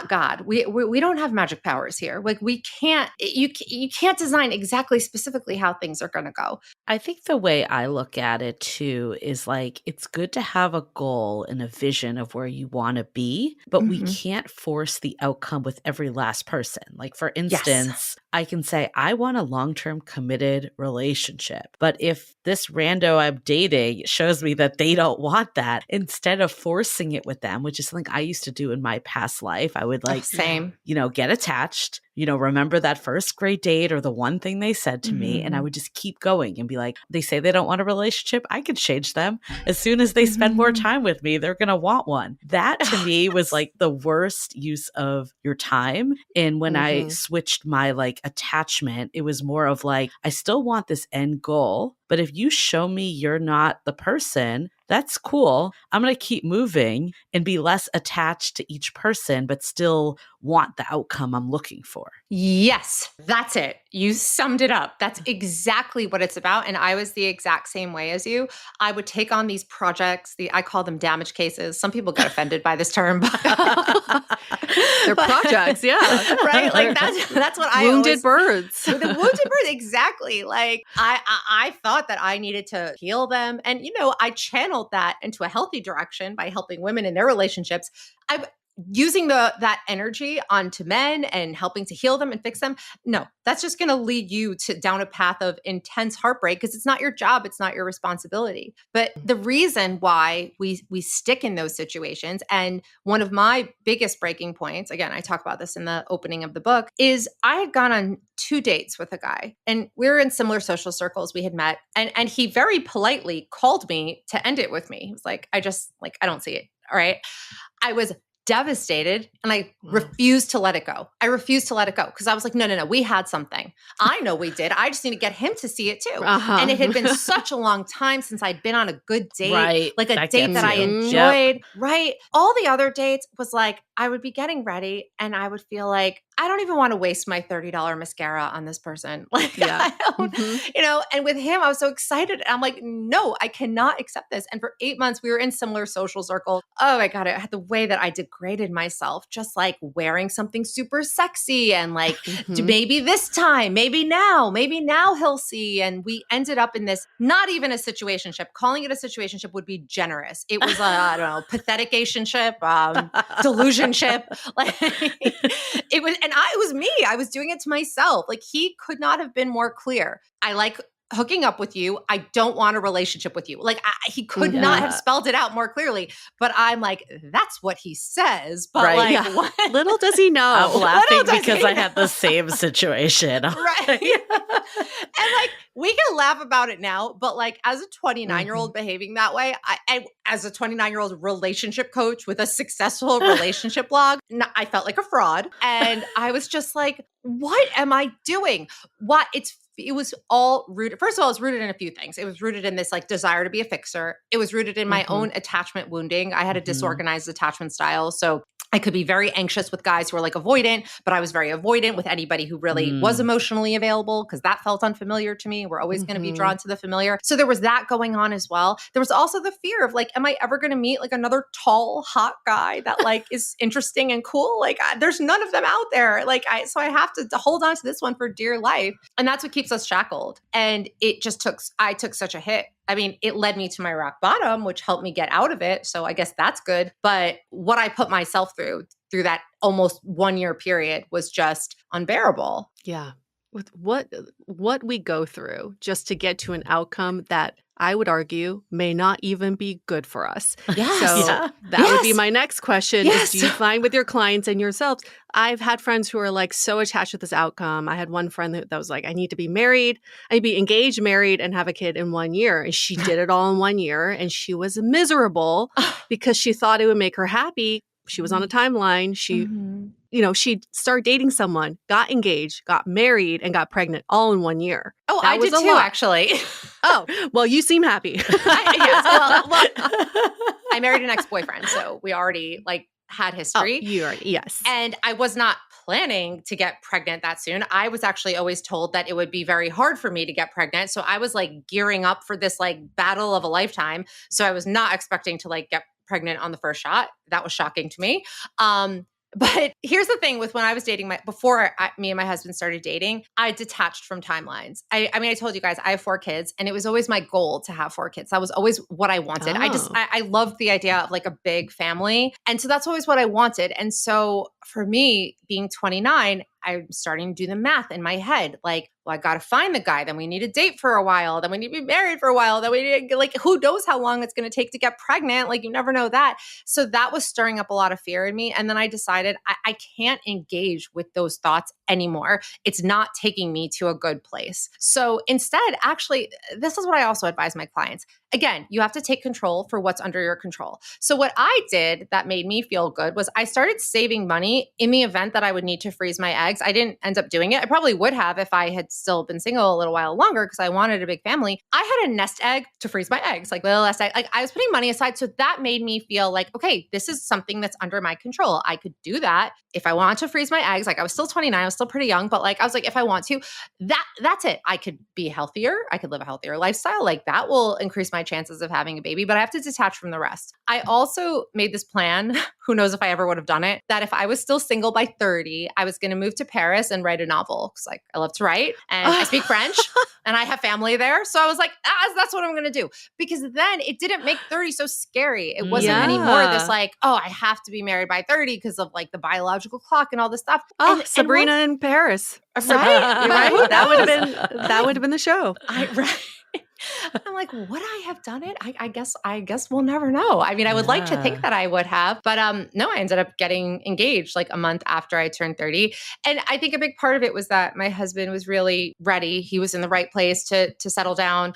God. We don't have magic powers here. Like you can't design exactly specifically how things are going to go.
I think the way I look at it too is it's good to have a goal and a vision of where you want to be, but we can't force the outcome with every last person. Like for instance, I can say, I want a long-term committed relationship. But if this rando I'm dating shows me that they don't want that, instead of forcing it with them, which is something I used to do in my past life, I would
Same.
get attached, remember that first great date or the one thing they said to me. And I would just keep going and be like, they say they don't want a relationship. I could change them. As soon as they spend more time with me, they're going to want one. That to me was like the worst use of your time. And when I switched my like attachment, it was more of like, I still want this end goal, but if you show me you're not the person, that's cool. I'm going to keep moving and be less attached to each person, but still want the outcome I'm looking for.
Yes, that's it. You summed it up. That's exactly what it's about. And I was the exact same way as you. I would take on these projects. I call them damage cases. Some people get offended by this term, but
they're projects, yeah,
right. Like that's what I
wounded birds.
The wounded birds, exactly. Like I thought that I needed to heal them, and I channeled that into a healthy direction by helping women in their relationships. I'm using that energy onto men and helping to heal them and fix them. No, that's just going to lead you down a path of intense heartbreak because it's not your job, it's not your responsibility. But the reason why we stick in those situations, and one of my biggest breaking points, again, I talk about this in the opening of the book, is I had gone on 2 dates with a guy and we were in similar social circles. We had met and he very politely called me to end it with me. He was like, I don't see it. All right. I was devastated and I refused to let it go. I refused to let it go because I was like, no, we had something. I know we did. I just need to get him to see it too. And it had been such a long time since I'd been on a good date,
right.
like a date that I enjoyed, right? All the other dates was like, I would be getting ready and I would feel like, I don't even want to waste my $30 mascara on this person. Like, I don't, and with him, I was so excited. I'm like, no, I cannot accept this. And for 8 months, we were in similar social circles. Oh my God, I had the way that I degraded myself, just like wearing something super sexy and like, maybe this time, maybe now he'll see. And we ended up in this, not even a situationship. Calling it a situationship would be generous. It was I don't know, pathetic-ationship, delusionship. Like it was, and it was me. I was doing it to myself. Like he could not have been more clear. I like hooking up with you. I don't want a relationship with you. Like he could not have spelled it out more clearly, but I'm like, that's what he says. But what?
Little does he know.
I'm laughing because I had the same situation.
Right. And like, we can laugh about it now, but like as a 29-year-old behaving that way, I as a 29-year-old relationship coach with a successful relationship blog, I felt like a fraud. And I was just like, what am I doing? It was all rooted. First of all, it's rooted in a few things. It was rooted in this like desire to be a fixer. It was rooted in my own attachment wounding. I had a disorganized attachment style. So I could be very anxious with guys who are like avoidant, but I was very avoidant with anybody who really was emotionally available because that felt unfamiliar to me. We're always going to be drawn to the familiar. So there was that going on as well. There was also the fear of like, am I ever going to meet like another tall, hot guy that like is interesting and cool? Like there's none of them out there. Like so I have to hold on to this one for dear life. And that's what keeps us shackled. And I took such a hit. I mean, it led me to my rock bottom, which helped me get out of it. So I guess that's good. But what I put myself through that almost 1 year period was just unbearable.
Yeah. With what we go through just to get to an outcome that I would argue may not even be good for us.
Yes.
So that would be my next question. Is, do you find with your clients and yourselves? I've had friends who are like so attached with this outcome. I had one friend that was like, I need to be married. I need to be engaged, married, and have a kid in 1 year. And she did it all in 1 year. And she was miserable because she thought it would make her happy. She was on a timeline. She, she'd start dating someone, got engaged, got married, and got pregnant all in 1 year.
Oh, I did too, actually.
Oh, well, you seem happy.
Yes. Well, I married an ex-boyfriend, so we already like had history.
Oh, you already, yes.
And I was not planning to get pregnant that soon. I was actually always told that it would be very hard for me to get pregnant. So I was like gearing up for this like battle of a lifetime. So I was not expecting to like get pregnant on the first shot. That was shocking to me. But here's the thing with when I was dating before me and my husband started dating, I detached from timelines. I mean, I told you guys I have 4 kids, and it was always my goal to have 4 kids. That was always what I wanted.
Oh.
I loved the idea of like a big family. And so that's always what I wanted. And so for me, being 29, I'm starting to do the math in my head. Like, well, I got to find the guy. Then we need to date for a while. Then we need to be married for a while. Then we need to, like, who knows how long it's going to take to get pregnant? Like, you never know that. So that was stirring up a lot of fear in me. And then I decided I can't engage with those thoughts anymore. It's not taking me to a good place. So instead, actually, this is what I also advise my clients. Again, you have to take control for what's under your control. So what I did that made me feel good was I started saving money in the event that I would need to freeze my eggs. I didn't end up doing it. I probably would have if I had still been single a little while longer because I wanted a big family. I had a nest egg to freeze my eggs, like little nest egg. Like I was putting money aside. So that made me feel like, okay, this is something that's under my control. I could do that. If I want to freeze my eggs, like I was still 29, I was still pretty young, but like I was like, if I want to, that's it. I could be healthier. I could live a healthier lifestyle. Like that will increase my chances of having a baby, but I have to detach from the rest. I also made this plan, who knows if I ever would have done it, that if I was still single by 30, I was going to move to Paris and write a novel. Cause like I love to write and I speak French and I have family there. So I was like, that's what I'm going to do. Because then it didn't make 30 so scary. It wasn't anymore this like, oh, I have to be married by 30 because of like the biological clock and all this stuff.
Oh, Sabrina in Paris.
Right?
Right? That would have been the show.
Right. I'm like, would I have done it? I guess we'll never know. I mean, I would like to think that I would have, but no, I ended up getting engaged like a month after I turned 30. And I think a big part of it was that my husband was really ready. He was in the right place to settle down.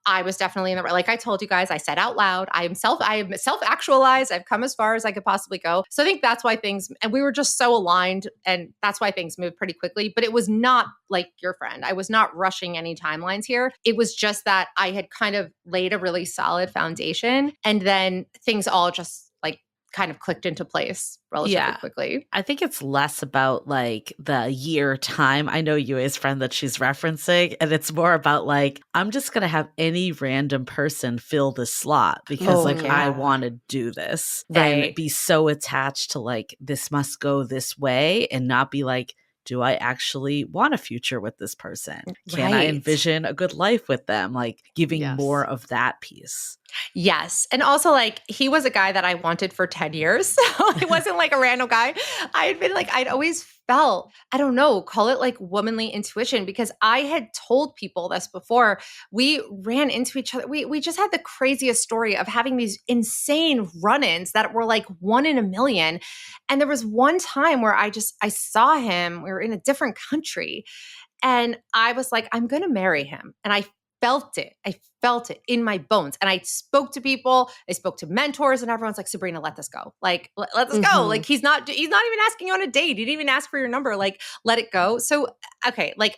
I was definitely in the right, like I told you guys, I said out loud, I am self-actualized. I've come as far as I could possibly go. So I think that's why and we were just so aligned, and that's why things moved pretty quickly, but it was not like your friend. I was not rushing any timelines here. It was just that I had kind of laid a really solid foundation, and then things all just like kind of clicked into place relatively quickly.
I think it's less about like the year time. I know Yue's friend that she's referencing, and it's more about like, I'm just going to have any random person fill this slot because I want to do this and be so attached to like, this must go this way and not be like, do I actually want a future with this person? Can I envision a good life with them? Like giving more of that piece.
Yes. And also like he was a guy that I wanted for 10 years. So it wasn't like a random guy. I had been like, I'd always felt, I don't know, call it like womanly intuition, because I had told people this before. We ran into each other. We just had the craziest story of having these insane run-ins that were like 1 in a million. And there was one time where I saw him, we were in a different country, and I was like, I'm going to marry him. And I felt it. I felt it in my bones. And I spoke to people, I spoke to mentors, and everyone's like, Sabrina, let this go. Like, let this go. Like, he's not even asking you on a date. He didn't even ask for your number. Like, let it go. So, okay. Like,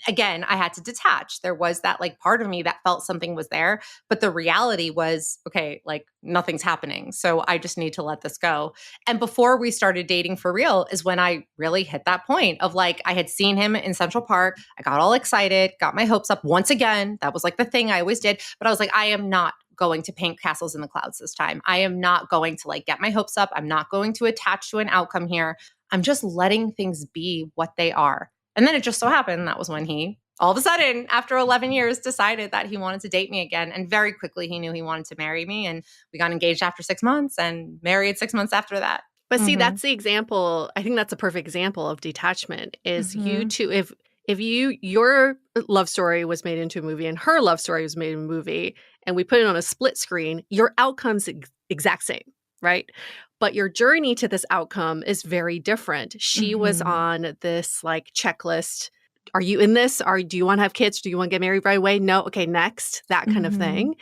again, I had to detach. There was that like part of me that felt something was there, but the reality was, okay, like nothing's happening. So I just need to let this go. And before we started dating for real is when I really hit that point of like, I had seen him in Central Park. I got all excited, got my hopes up once again. That was like the thing I always did. But I was like, I am not going to paint castles in the clouds this time. I am not going to like get my hopes up. I'm not going to attach to an outcome here. I'm just letting things be what they are. And then it just so happened that was when he, all of a sudden, after 11 years, decided that he wanted to date me again. And very quickly, he knew he wanted to marry me. And we got engaged after 6 months and married 6 months after that.
But see, that's the example. I think that's a perfect example of detachment is you two, if your love story was made into a movie and her love story was made into a movie and we put it on a split screen, your outcome's exact same, right? But your journey to this outcome is very different. She was on this like checklist. Are you in this? Do you want to have kids? Do you want to get married right away? No. Okay, next. That kind of thing.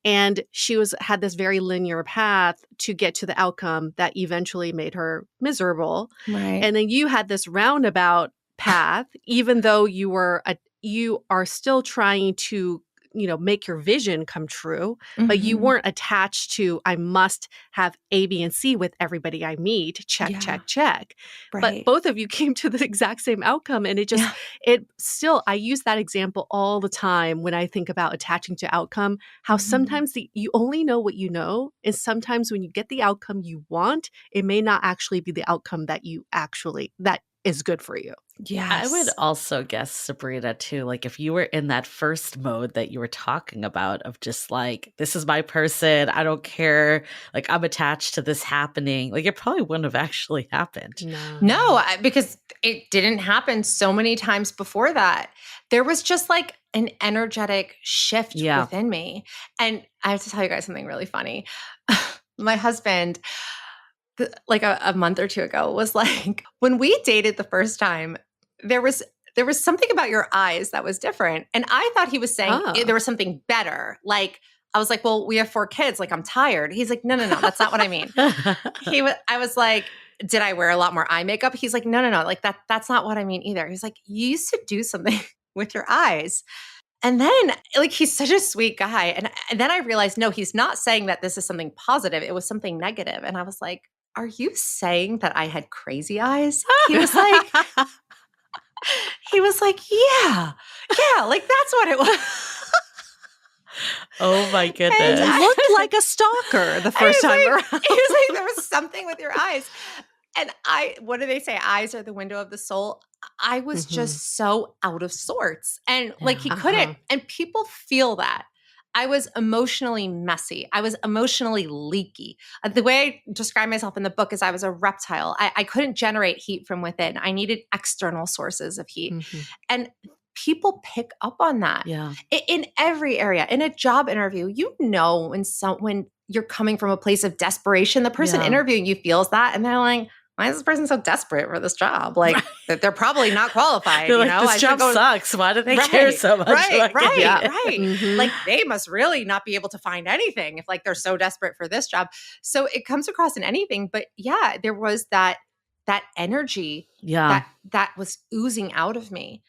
And she had this very linear path to get to the outcome that eventually made her miserable.
Right.
And then you had this roundabout path, even though you are still trying to make your vision come true, but you
Mhm.
weren't attached to, I must have A, B, and C with everybody I meet. Check,
Yeah.
check, check. But
Right.
both of you came to the exact same outcome. And
Yeah.
I use that example all the time when I think about attaching to outcome, how
Mhm.
sometimes you only know what you know. And sometimes when you get the outcome you want, it may not actually be the outcome that that is good for you.
I would
Yes.
also guess, Sabrina, too, like if you were in that first mode that you were talking about of just like, this is my person, I don't care, like I'm attached to this happening, like it probably wouldn't have actually happened.
No,
No.
because it didn't happen so many times before that. There was just like an energetic shift
Yeah.
within me. And I have to tell you guys something really funny. My husband, like a month or two ago, was like, when we dated the first time, there was there was something about your eyes that was different. And I thought he was saying
Oh.
there was something better. Like, I was like, well, we have 4 kids. Like, I'm tired. He's like, no, no, no, that's not what I mean. I was like, did I wear a lot more eye makeup? He's like, no, no, no, like that's not what I mean either. He's like, you used to do something with your eyes. And then like he's such a sweet guy. And then I realized, no, he's not saying that this is something positive. It was something negative. And I was like, are you saying that I had crazy eyes? He was like, yeah, yeah, like that's what it was.
Oh my
And
You
goodness.
I
looked
was
like a stalker the
I
first
was
time
like,
around.
he was like, there was something with your eyes. And what do they say? Eyes are the window of the soul. I was
Mhm.
just so out of sorts. And like
Yeah.
he couldn't,
Uh-huh.
and people feel that. I was emotionally messy. I was emotionally leaky. The way I describe myself in the book is I was a reptile. I couldn't generate heat from within. I needed external sources of heat.
Mhm.
And people pick up on that
Yeah.
in every area. In a job interview, when you're coming from a place of desperation, the person
Yeah.
interviewing you feels that, and they're like, "Why is this person so desperate for this job? Like
Right.
that they're probably not qualified.
They're
You
like,
know,
this
I should
job
go."
sucks. Why do they care
Right,
so much
right,
about getting
right,
Yeah.
it?
right.
Mhm.
Like they must really not be able to find anything if like they're so desperate for this job. So it comes across in anything. But yeah, there was that energy
Yeah.
that was oozing out of me.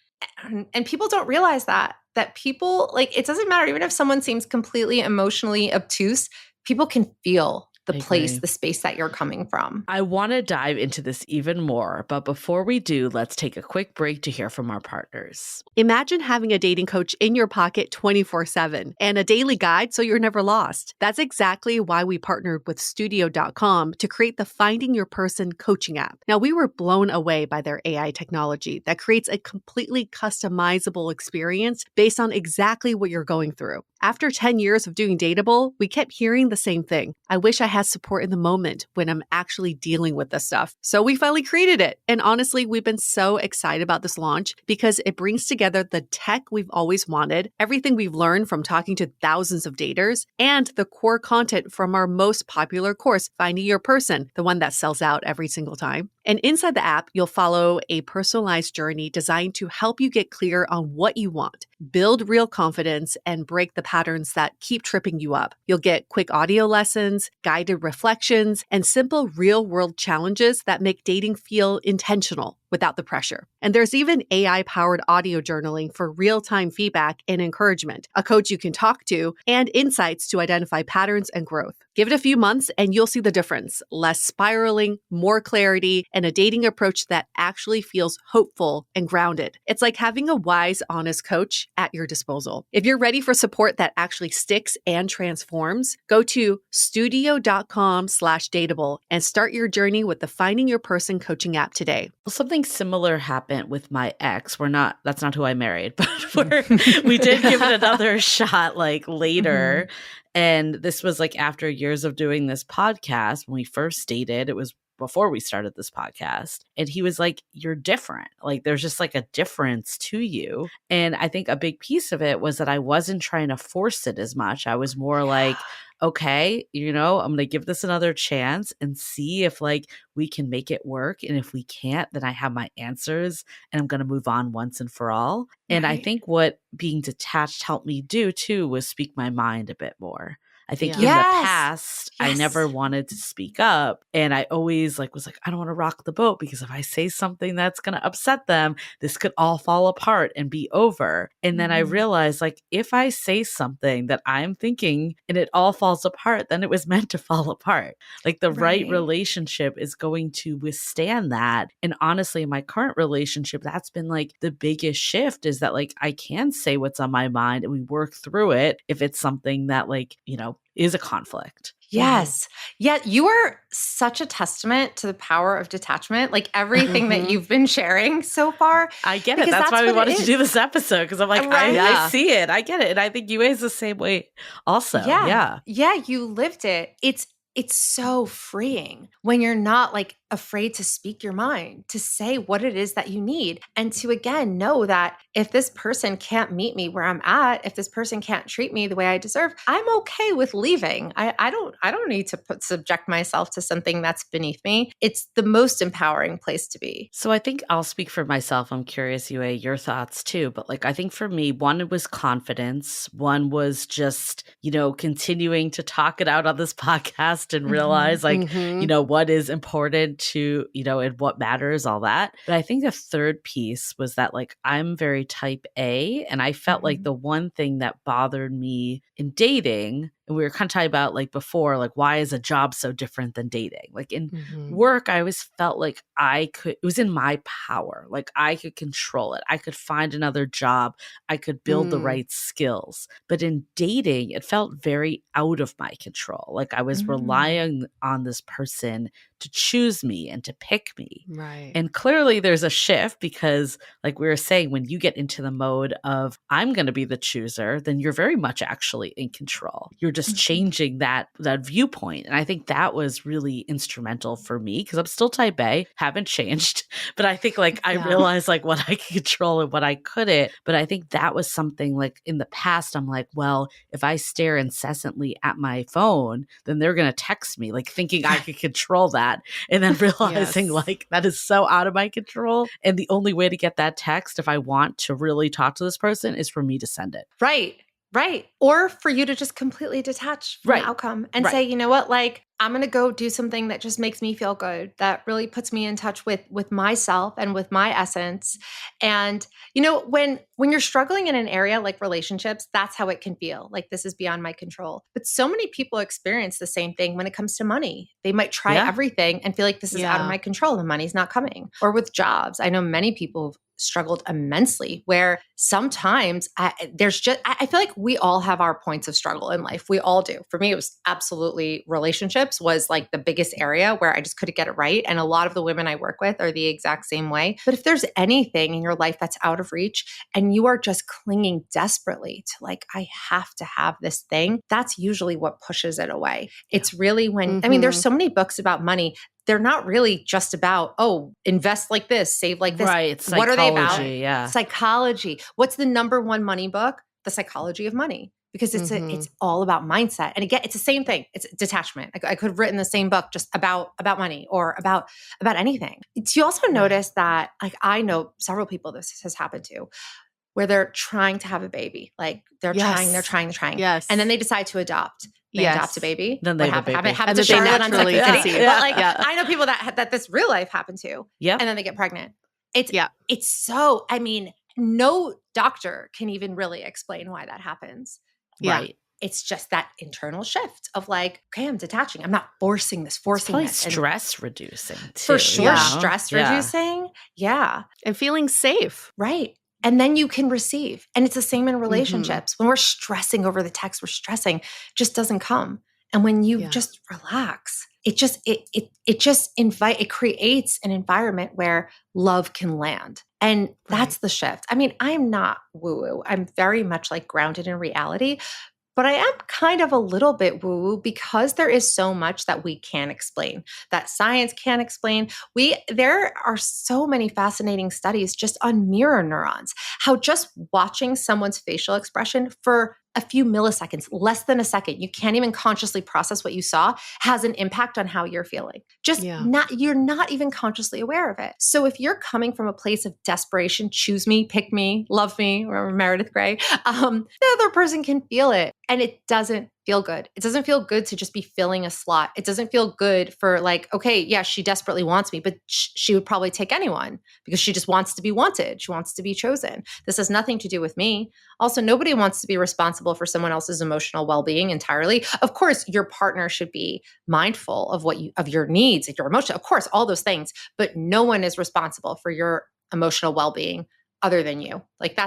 And people don't realize that people like it doesn't matter even if someone seems completely emotionally obtuse, people can feel the
I
place,
agree.
the space that you're coming from.
I want to dive into this even more, but before we do, let's take a quick break to hear from our partners.
Imagine having a dating coach in your pocket 24/7 and a daily guide so you're never lost. That's exactly why we partnered with Studio.com to create the Finding Your Person coaching app. Now, we were blown away by their AI technology that creates a completely customizable experience based on exactly what you're going through. After 10 years of doing Dateable, we kept hearing the same thing. I wish I had support in the moment when I'm actually dealing with this stuff. So we finally created it. And honestly, we've been so excited about this launch because it brings together the tech we've always wanted, everything we've learned from talking to thousands of daters, and the core content from our most popular course, Finding Your Person, the one that sells out every single time. And inside the app, you'll follow a personalized journey designed to help you get clear on what you want, build real confidence, and break the patterns that keep tripping you up. You'll get quick audio lessons, guided reflections, and simple real-world challenges that make dating feel intentional without the pressure. And there's even AI-powered audio journaling for real-time feedback and encouragement, a coach you can talk to, and insights to identify patterns and growth. Give it a few months and you'll see the difference. Less spiraling, more clarity, and a dating approach that actually feels hopeful and grounded. It's like having a wise, honest coach at your disposal. If you're ready for support that actually sticks and transforms, go to studio.com/dateable and start your journey with the Finding Your Person coaching app today.
Well, something similar happened with my ex. That's not who I married, but we did give it another shot like later. And this was like after years of doing this podcast. When we first dated, it was before we started this podcast. And he was like, you're different. Like there's just like a difference to you. And I think a big piece of it was that I wasn't trying to force it as much. I was more like, okay, I'm going to give this another chance and see if like we can make it work. And if we can't, then I have my answers and I'm going to move on once and for all. And I
Right.
think what being detached helped me do too was speak my mind a bit more. I think in
Yeah.
the
Yes.
past, I
Yes.
never wanted to speak up. And I always was like, I don't want to rock the boat because if I say something that's going to upset them, this could all fall apart and be over. And then I realized if I say something that I'm thinking and it all falls apart, then it was meant to fall apart. The right relationship is going to withstand that. And honestly, in my current relationship, that's been the biggest shift is that I can say what's on my mind and we work through it if it's something that is a conflict.
Yes. Yeah, you are such a testament to the power of detachment. Everything that you've been sharing so far.
I get it.
Because
That's why we
what it
wanted to
is.
do this episode because I'm
Right?
I see it. I get it. And I think UA is the same way also. Yeah.
Yeah, you lived it. It's so freeing when you're not afraid to speak your mind, to say what it is that you need, and to again know that if this person can't meet me where I'm at, if this person can't treat me the way I deserve, I'm okay with leaving. I don't need to subject myself to something that's beneath me. It's the most empowering place to be.
So I think I'll speak for myself. I'm curious, UA, your thoughts too. But I think for me, one was confidence. One was just, continuing to talk it out on this podcast and realize what is important to, and what matters, all that. But I think the third piece was that I'm very type A. And I felt the one thing that bothered me in dating, and we were kind of talking about before, why is a job so different than dating? In work, I always felt it was in my power. I could control it. I could find another job. I could build the right skills. But in dating, it felt very out of my control. I was relying on this person to choose me and to pick me.
Right.
And clearly there's a shift because we were saying, when you get into the mode of I'm going to be the chooser, then you're very much actually in control. You're just changing that viewpoint. And I think that was really instrumental for me because I'm still type A, haven't changed. But I think I realized what I could control and what I couldn't. But I think that was something in the past, I'm well, if I stare incessantly at my phone, then they're going to text me thinking I could control that. And then realizing that is so out of my control. And the only way to get that text, if I want to really talk to this person, is for me to send it.
Right. Or for you to just completely detach from the outcome and say, you know what, I'm going to go do something that just makes me feel good, that really puts me in touch with myself and with my essence. And, when you're struggling in an area like relationships, that's how it can feel. This is beyond my control. But so many people experience the same thing when it comes to money. They might try everything and feel like this is out of my control and money's not coming. Or with jobs. I know many people have struggled immensely where sometimes I feel like we all have our points of struggle in life. We all do. For me, it was absolutely relationships was the biggest area where I just couldn't get it right. And a lot of the women I work with are the exact same way. But if there's anything in your life that's out of reach and you are just clinging desperately to I have to have this thing, that's usually what pushes it away. It's really when, there's so many books about money. They're not really just about, invest like this, save like this.
Right. It's
what are they about?
Yeah.
Psychology. What's the number one money book? The Psychology of Money. Because it's all about mindset. And again, it's the same thing. It's detachment. I could have written the same book just about money or about anything. You also notice that, I know several people this has happened to, where they're trying to have a baby. They're trying.
Yes.
And then they decide to adopt. They adopt a baby.
Then they have a baby.
Happen to Charlotte on Sex and the City.
Yeah.
But I know people that this real life happened to.
Yeah.
And then they get pregnant. It's so, no doctor can even really explain why that happens.
Right.
It's just that internal shift of okay, I'm detaching. I'm not forcing this.
It's probably stress reducing too.
For sure. Stress reducing. Yeah.
And feeling safe.
Right. And then you can receive. And it's the same in relationships. When we're stressing over the text, we're stressing, it just doesn't come. And when you just relax, it creates an environment where love can land. And that's the shift. I'm not woo-woo. I'm very much grounded in reality. But I am kind of a little bit woo-woo because there is so much that we can't explain, that science can't explain. There are so many fascinating studies just on mirror neurons, how just watching someone's facial expression for a few milliseconds, less than a second, you can't even consciously process what you saw, has an impact on how you're feeling. You're not even consciously aware of it. So if you're coming from a place of desperation, choose me, pick me, love me, remember Meredith Grey, the other person can feel it and it doesn't feel good. It doesn't feel good to just be filling a slot. It doesn't feel good for like, okay, yeah, she desperately wants me, but she would probably take anyone because she just wants to be wanted. She wants to be chosen. This has nothing to do with me. Also, nobody wants to be responsible for someone else's emotional well-being entirely. Of course, your partner should be mindful of your needs, of your emotion, of course, all those things, but no one is responsible for your emotional well-being other than you. Like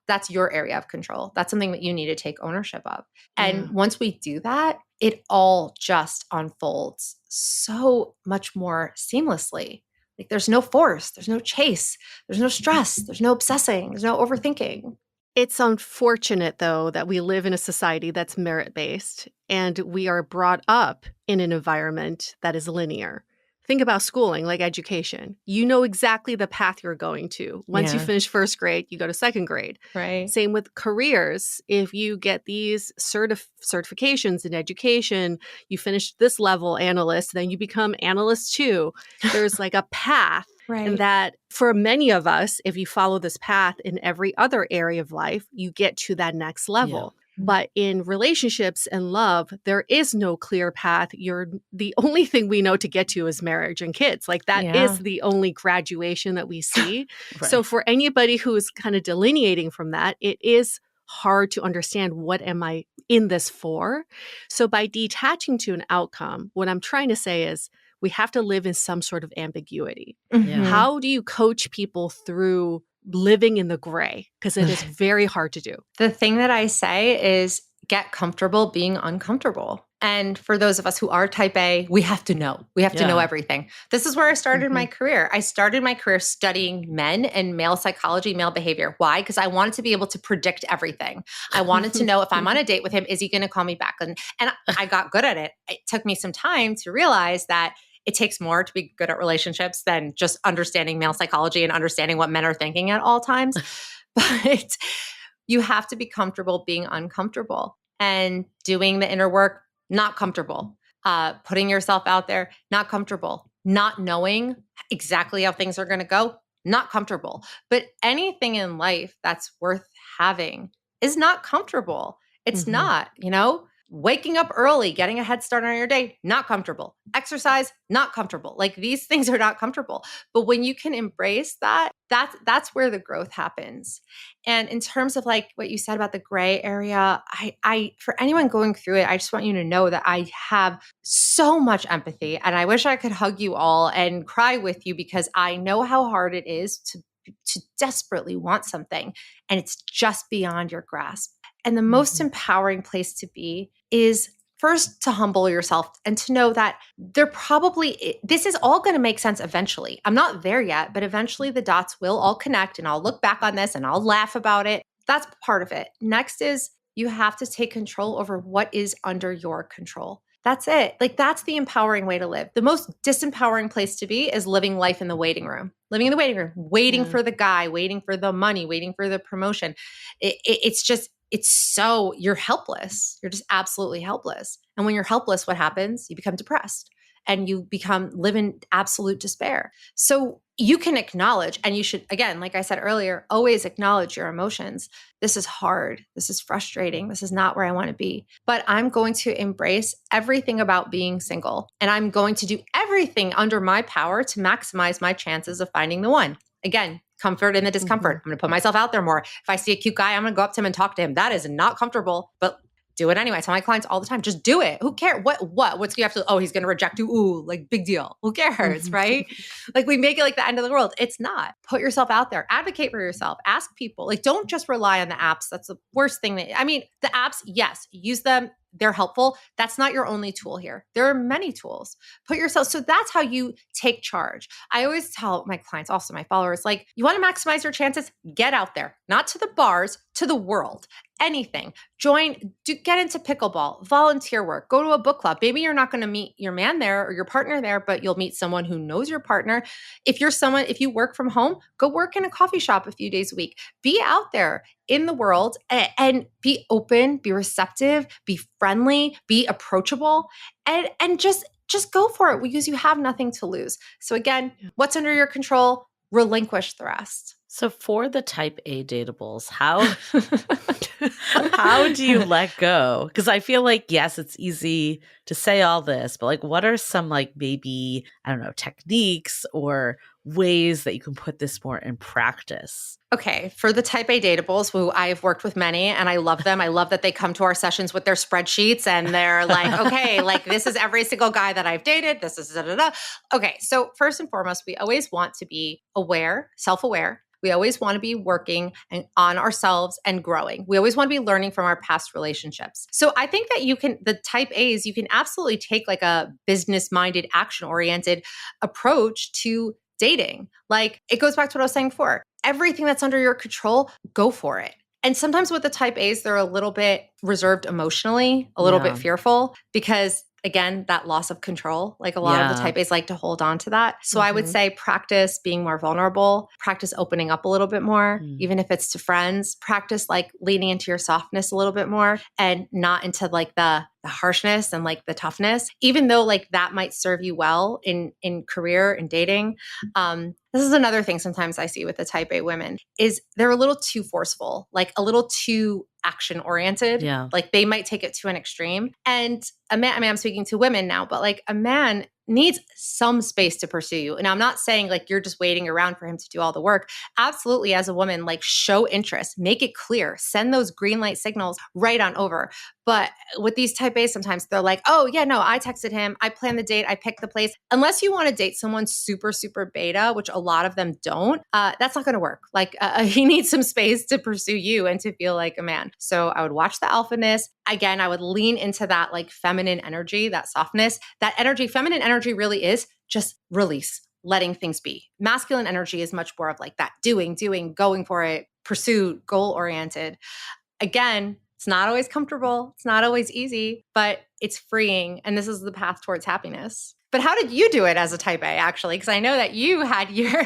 that's your area of control. That's something that you need to take ownership of. And
Yeah.
once we do that, it all just unfolds so much more seamlessly. Like there's no force, there's no chase, there's no stress, there's no obsessing, there's no overthinking.
It's unfortunate, though, that we live in a society that's merit-based and we are brought up in an environment that is linear. Think about schooling, like education. You know exactly the path you're going to. Once you
Yeah.
finish first grade, you go to second grade.
Right.
Same with careers. If you get these certifications in education, you finish this level analyst, then you become analyst two. There's like a path. And
Right.
that for many of us, if you follow this path in every other area of life, you get to that next level. But in relationships and love, there is no clear path. The only thing we know to get to is marriage and kids. Like that
Yeah.
is the only graduation that we see.
Right.
So for anybody who is kind of delineating from that, it is hard to understand what am I in this for. So by detaching to an outcome, what I'm trying to say is we have to live in some sort of ambiguity.
Mhm.
How do you coach people through living in the gray? Because it is very hard to do.
The thing that I say is get comfortable being uncomfortable. And for those of us who are type A, we have to know. We have to know
Yeah.
everything. This is where I started my career. I started my career studying men and male psychology, male behavior. Why? Because I wanted to be able to predict everything. I wanted to know if I'm on a date with him, is he going to call me back? And I got good at it. It took me some time to realize that it takes more to be good at relationships than just understanding male psychology and understanding what men are thinking at all times. But you have to be comfortable being uncomfortable and doing the inner work, not comfortable. Putting yourself out there, not comfortable. Not knowing exactly how things are going to go, not comfortable. But anything in life that's worth having is not comfortable. It's not, waking up early, getting a head start on your day, not comfortable. Exercise, not comfortable. Like these things are not comfortable. But when you can embrace that, that's where the growth happens. And in terms of like what you said about the gray area, I for anyone going through it, I just want you to know that I have so much empathy and I wish I could hug you all and cry with you because I know how hard it is to desperately want something and it's just beyond your grasp. And the most empowering place to be is first to humble yourself and to know that this is all going to make sense eventually. I'm not there yet, but eventually the dots will all connect and I'll look back on this and I'll laugh about it. That's part of it. Next is you have to take control over what is under your control. That's it. Like that's the empowering way to live. The most disempowering place to be is living life in the waiting room. Living in the waiting room, waiting for the guy, waiting for the money, waiting for the promotion. You're helpless. You're just absolutely helpless. And when you're helpless, what happens? You become depressed and you live in absolute despair. So you can acknowledge, and you should, again, like I said earlier, always acknowledge your emotions. This is hard. This is frustrating. This is not where I want to be. But I'm going to embrace everything about being single. And I'm going to do everything under my power to maximize my chances of finding the one. Again, comfort in the discomfort. I'm going to put myself out there more. If I see a cute guy, I'm going to go up to him and talk to him. That is not comfortable, but do it anyway. I tell my clients all the time, just do it. Who cares? What's you have to, he's going to reject you. Ooh, like big deal. Who cares? Right? Like we make it like the end of the world. It's not. Put yourself out there, advocate for yourself, ask people, like, don't just rely on the apps. That's the worst thing the apps, yes, use them. They're helpful. That's not your only tool here. There are many tools. So that's how you take charge. I always tell my clients, also my followers, like, you want to maximize your chances? Get out there, not to the bars, to the world. Anything. Get into pickleball, volunteer work, go to a book club. Maybe you're not going to meet your man there or your partner there, but you'll meet someone who knows your partner. If you work from home, go work in a coffee shop a few days a week. Be out there in the world and be open, be receptive, be friendly, be approachable, and just go for it because you have nothing to lose. So again, what's under your control? Relinquish the rest.
So for the type A datables, how do you let go? Because I feel like, yes, it's easy to say all this, but like, what are some like maybe, I don't know, techniques or ways that you can put this more in practice?
Okay, for the type A datables, who I've worked with many and I love them. I love that they come to our sessions with their spreadsheets and they're like, okay, like this is every single guy that I've dated. This is da da da. Okay, so first and foremost, we always want to be aware, self-aware. We always want to be working on ourselves and growing. We always want to be learning from our past relationships. So I think that the type A's, you can absolutely take like a business-minded, action-oriented approach to dating. Like it goes back to what I was saying before. Everything that's under your control, go for it. And sometimes with the type A's, they're a little bit reserved emotionally, a little bit
Yeah.
fearful because again, that loss of control, like a lot of the
Yeah.
type A's like to hold on to that. So I would say practice being more vulnerable, practice opening up a little bit more, even if it's to friends, practice like leaning into your softness a little bit more and not into like the harshness and like the toughness, even though like that might serve you well in career and dating. This is another thing sometimes I see with the type A women is they're a little too forceful, like a little too action oriented.
Yeah.
Like they might take it to an extreme. And a man, I mean, I'm speaking to women now, but like a man needs some space to pursue you. And I'm not saying like you're just waiting around for him to do all the work. Absolutely, as a woman, like show interest, make it clear, send those green light signals right on over. But with these type A's, sometimes they're like, oh, yeah, no, I texted him. I planned the date. I picked the place. Unless you want to date someone super, super beta, which a lot of them don't, that's not going to work. Like he needs some space to pursue you and to feel like a man. So I would watch the alphaness. Again, I would lean into that like feminine energy, that softness, that energy. Feminine energy really is just release, letting things be. Masculine energy is much more of like that doing, going for it, pursuit, goal oriented. Again, it's not always comfortable. It's not always easy, but it's freeing. And this is the path towards happiness. But how did you do it as a type A, actually? Because I know that you had your,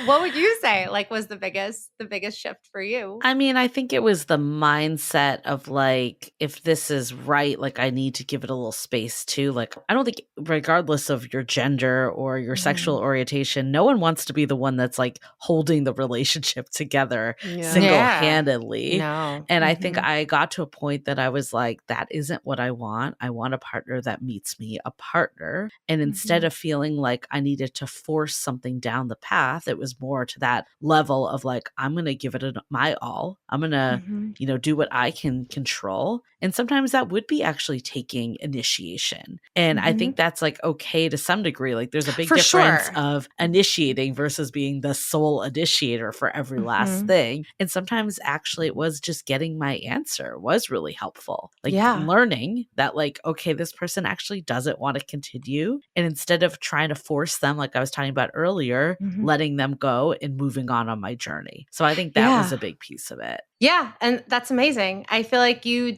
what would you say like was the biggest shift for you?
I mean, I think it was the mindset of like, if this is right, like I need to give it a little space too. Like, I don't think, regardless of your gender or your sexual orientation, no one wants to be the one that's like holding the relationship together single handedly.
No.
And I think I got to a point that I was like, that isn't what I want. I want a partner that meets me, a partner. And instead of feeling like I needed to force something down the path, it was more to that level of like, I'm going to give it my all. I'm going to, do what I can control. And sometimes that would be actually taking initiation. And I think that's like okay to some degree. Like there's a big difference of initiating versus being the sole initiator for every last thing. And sometimes actually it was just getting my answer was really helpful. Like learning that like, okay, this person actually doesn't want to continue. And instead of trying to force them, like I was talking about earlier, letting them go and moving on my journey. So I think that was a big piece of it.
Yeah. And that's amazing. I feel like you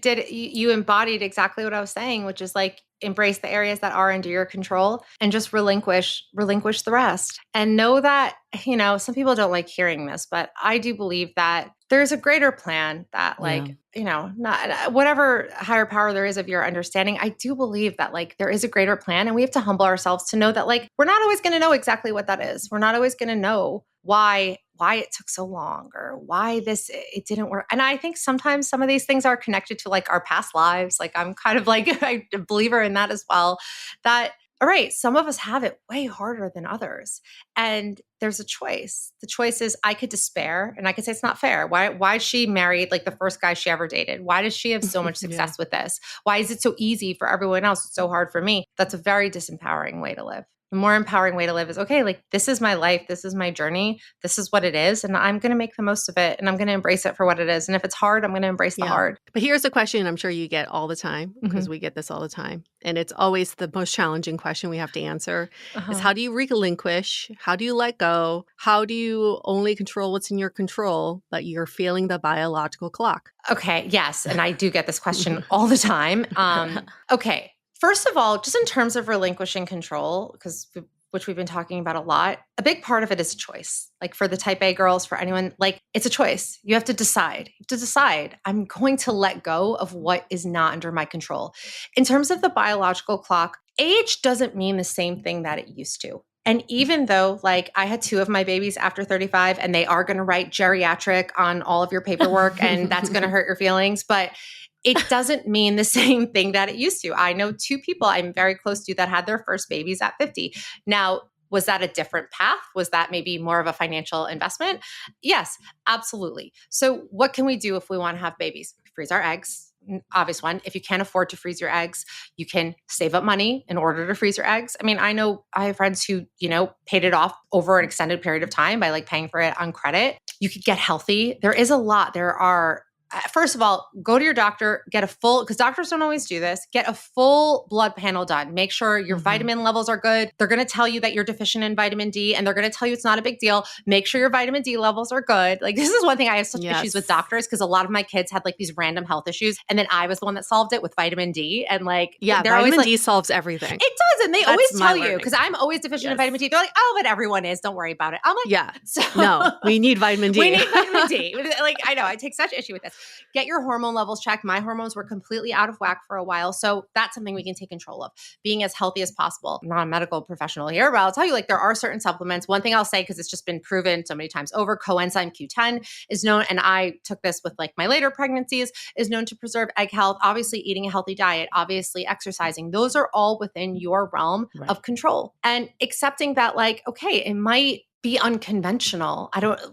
embodied exactly what I was saying, which is like embrace the areas that are under your control and just relinquish the rest. And know that, some people don't like hearing this, but I do believe that there's a greater plan that like, not whatever higher power there is of your understanding. I do believe that like there is a greater plan and we have to humble ourselves to know that like, we're not always going to know exactly what that is. We're not always going to know why it took so long or why it didn't work. And I think sometimes some of these things are connected to like our past lives. Like I'm kind of like a believer in that as well, that all right, some of us have it way harder than others. And there's a choice. The choice is I could despair and I could say it's not fair. Why is she married like the first guy she ever dated? Why does she have so much success with this? Why is it so easy for everyone else? It's so hard for me. That's a very disempowering way to live. The more empowering way to live is, okay, like this is my life. This is my journey. This is what it is. And I'm going to make the most of it. And I'm going to embrace it for what it is. And if it's hard, I'm going to embrace the hard.
But here's a question I'm sure you get all the time because we get this all the time. And it's always the most challenging question we have to answer is how do you relinquish? How do you let go? How do you only control what's in your control, but you're feeling the biological clock?
Okay. Yes. And I do get this question all the time. Okay. First of all, just in terms of relinquishing control, which we've been talking about a lot, a big part of it is a choice. Like for the type A girls, for anyone, like it's a choice. You have to decide. I'm going to let go of what is not under my control. In terms of the biological clock, age doesn't mean the same thing that it used to. And even though like I had 2 of my babies after 35 and they are going to write geriatric on all of your paperwork and that's going to hurt your feelings, but it doesn't mean the same thing that it used to. I know 2 people I'm very close to that had their first babies at 50. Now, was that a different path? Was that maybe more of a financial investment? Yes, absolutely. So what can we do if we want to have babies? Freeze our eggs. Obvious one. If you can't afford to freeze your eggs, you can save up money in order to freeze your eggs. I mean, I know I have friends who, paid it off over an extended period of time by like paying for it on credit. You could get healthy. There is a lot. There are first of all, go to your doctor, get a full, because doctors don't always do this, get a full blood panel done. Make sure your vitamin levels are good. They're going to tell you that you're deficient in vitamin D and they're going to tell you it's not a big deal. Make sure your vitamin D levels are good. Like this is one thing I have such issues with doctors because a lot of my kids had like these random health issues. And then I was the one that solved it with vitamin D. And like,
yeah,
they're
vitamin
always
D solves everything.
It does. And they always tell you,
learning.
because I'm always deficient in vitamin D. They're like, oh, but everyone is. Don't worry about it. I'm like,
yeah.
So
no, we need vitamin D.
We need vitamin D. Like, I know, I take such issue with this. Get your hormone levels checked. My hormones were completely out of whack for a while. So that's something we can take control of. Being as healthy as possible. I'm not a medical professional here, but I'll tell you, like, there are certain supplements. One thing I'll say, because it's just been proven so many times over, coenzyme Q10 is known, and I took this with like my later pregnancies, is known to preserve egg health. Obviously, eating a healthy diet, obviously exercising. Those are all within your realm of control. And accepting that, like, okay, it might be unconventional.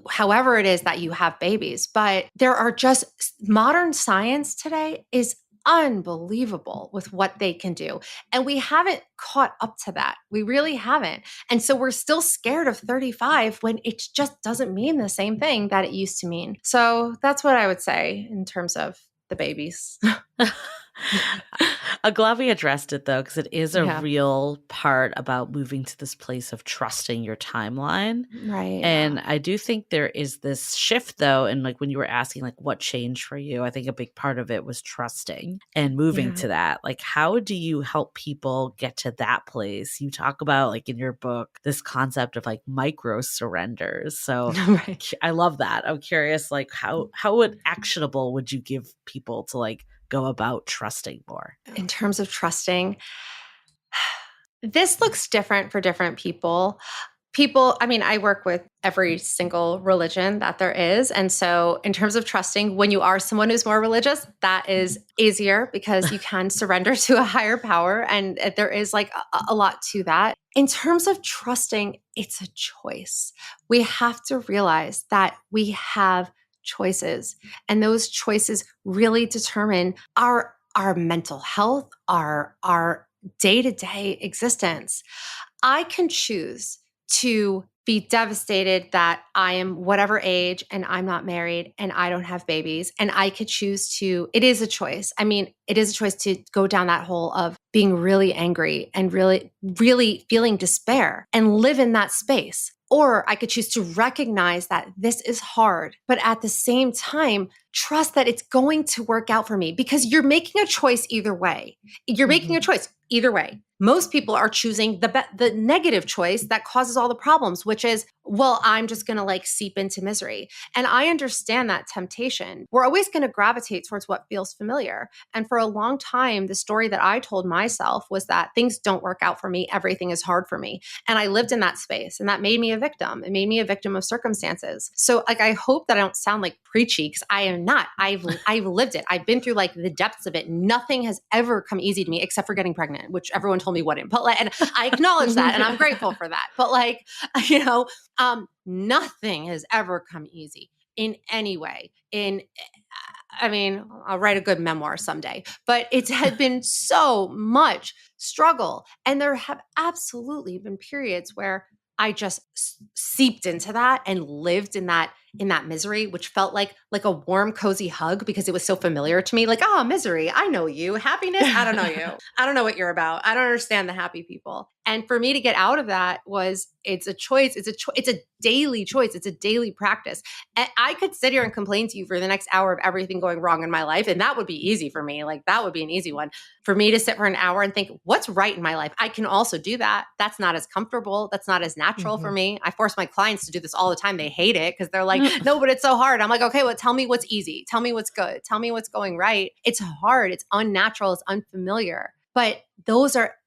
However it is that you have babies, but there are just modern science today is unbelievable with what they can do. And we haven't caught up to that. We really haven't. And so we're still scared of 35 when it just doesn't mean the same thing that it used to mean. So that's what I would say in terms of the babies.
I'm glad we addressed it though, because it is a real part about moving to this place of trusting your timeline.
Right.
And I do think there is this shift though. And like when you were asking like what changed for you, I think a big part of it was trusting and moving to that. Like, how do you help people get to that place? You talk about like in your book, this concept of like micro surrenders. So I love that. I'm curious, like how actionable would you give people to like go about trusting more?
In terms of trusting, this looks different for different people. I work with every single religion that there is. And so in terms of trusting, when you are someone who's more religious, that is easier because you can surrender to a higher power. And there is like a lot to that. In terms of trusting, it's a choice. We have to realize that we have choices, and those choices really determine our mental health, our day-to-day existence. I can choose to be devastated that I am whatever age and I'm not married and I don't have babies. And I could choose to, it is a choice. I mean, it is a choice to go down that hole of being really angry and really, really feeling despair and live in that space. Or I could choose to recognize that this is hard, but at the same time, trust that it's going to work out for me, because you're making a choice either way. You're making a choice either way. Most people are choosing the negative choice that causes all the problems, which is, well, I'm just going to like seep into misery. And I understand that temptation. We're always going to gravitate towards what feels familiar. And for a long time, the story that I told myself was that things don't work out for me. Everything is hard for me. And I lived in that space, and that made me a victim. It made me a victim of circumstances. So like, I hope that I don't sound like preachy, because I am not. I've lived it. I've been through like the depths of it. Nothing has ever come easy to me except for getting pregnant, which everyone told me wouldn't. But like, and I acknowledge that, and I'm grateful for that. But like, nothing has ever come easy in any way. I'll write a good memoir someday, but it had been so much struggle. And there have absolutely been periods where I just seeped into that and lived in that misery, which felt like a warm, cozy hug because it was so familiar to me. Like, oh, misery, I know you. Happiness, I don't know you. I don't know what you're about. I don't understand the happy people. And for me to get out of that it's a choice. It's a daily choice. It's a daily practice. And I could sit here and complain to you for the next hour of everything going wrong in my life, and that would be easy for me. Like, that would be an easy one. For me to sit for an hour and think, what's right in my life? I can also do that. That's not as comfortable. That's not as natural for me. I force my clients to do this all the time. They hate it because they're like, no, but it's so hard. I'm like, okay, well, tell me what's easy. Tell me what's good. Tell me what's going right. It's hard. It's unnatural. It's unfamiliar. But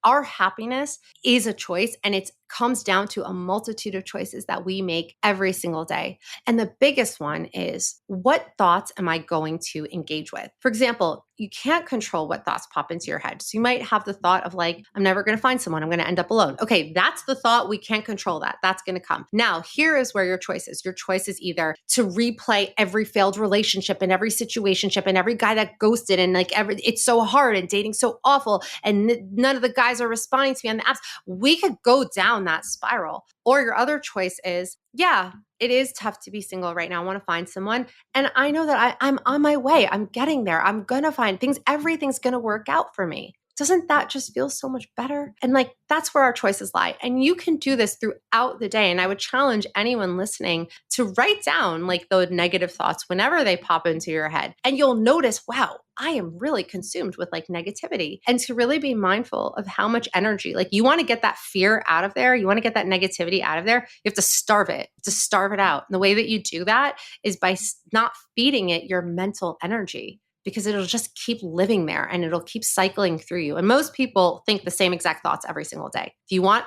our happiness is a choice, and it comes down to a multitude of choices that we make every single day. And the biggest one is, what thoughts am I going to engage with? For example, you can't control what thoughts pop into your head. So you might have the thought of like, I'm never going to find someone. I'm going to end up alone. Okay, that's the thought. We can't control that. That's going to come. Now, here is where your choice is. Your choice is either to replay every failed relationship and every situationship and every guy that ghosted and like it's so hard and dating's so awful and none of the guys are responding to me on the apps. We could go down that spiral. Or your other choice is, yeah, it is tough to be single right now. I want to find someone. And I know that I'm on my way. I'm getting there. I'm going to find things. Everything's going to work out for me. Doesn't that just feel so much better? And like, that's where our choices lie. And you can do this throughout the day. And I would challenge anyone listening to write down like the negative thoughts whenever they pop into your head. And you'll notice, wow, I am really consumed with like negativity. And to really be mindful of how much energy, like you want to get that fear out of there. You want to get that negativity out of there. You have to starve it, to starve it out. And the way that you do that is by not feeding it your mental energy, because it'll just keep living there and it'll keep cycling through you. And most people think the same exact thoughts every single day. If you want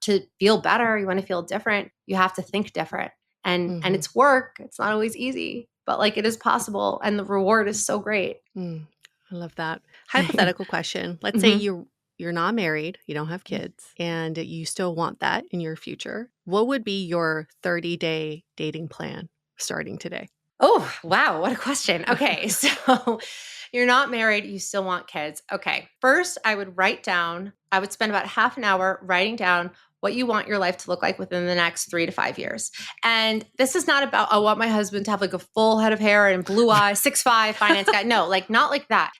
to feel better, you want to feel different, you have to think different. And it's work. It's not always easy, but like it is possible. And the reward is so great.
I love that. Hypothetical question. Let's say you're not married, you don't have kids, and you still want that in your future. What would be your 30-day dating plan starting today?
Oh, wow. What a question. Okay. So you're not married. You still want kids. Okay. First, I would spend about half an hour writing down what you want your life to look like within the next 3 to 5 years. And this is not about, I want my husband to have like a full head of hair and blue eyes, 6'5", finance guy. No, like not like that.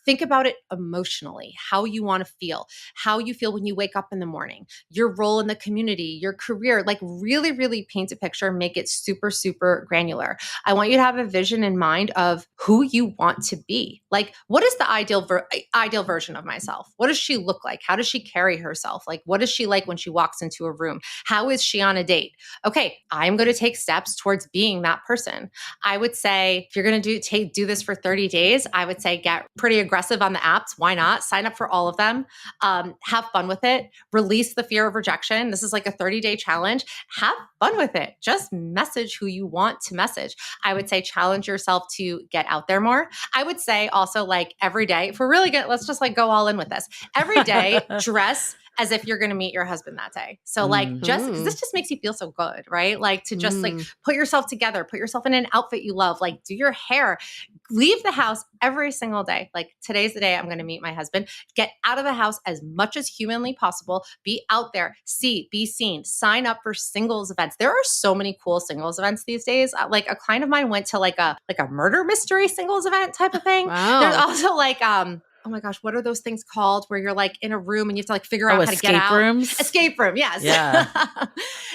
Think about it emotionally, how you want to feel, how you feel when you wake up in the morning, your role in the community, your career, like really, really paint a picture, make it super, super granular. I want you to have a vision in mind of who you want to be. Like, what is the ideal version of myself? What does she look like? How does she carry herself? Like, what is she like when she walks into a room? How is she on a date? Okay, I'm going to take steps towards being that person. I would say if you're going to do this for 30 days, I would say get pretty aggressive on the apps. Why not? Sign up for all of them. Have fun with it. Release the fear of rejection. This is like a 30-day challenge. Have fun with it. Just message who you want to message. I would say challenge yourself to get out there more. I would say also like every day, if we're really good, let's just like go all in with this. Every day, dress as if you're going to meet your husband that day. So like just, because this just makes you feel so good, right? Like to just like put yourself together, put yourself in an outfit you love, like do your hair, leave the house every single day. Like today's the day I'm going to meet my husband. Get out of the house as much as humanly possible. Be out there, be seen, sign up for singles events. There are so many cool singles events these days. Like a client of mine went to like a murder mystery singles event type of thing. Wow. There's also like, oh my gosh, what are those things called where you're like in a room and you have to like figure out how to get out? Escape room. Yes.
Yeah.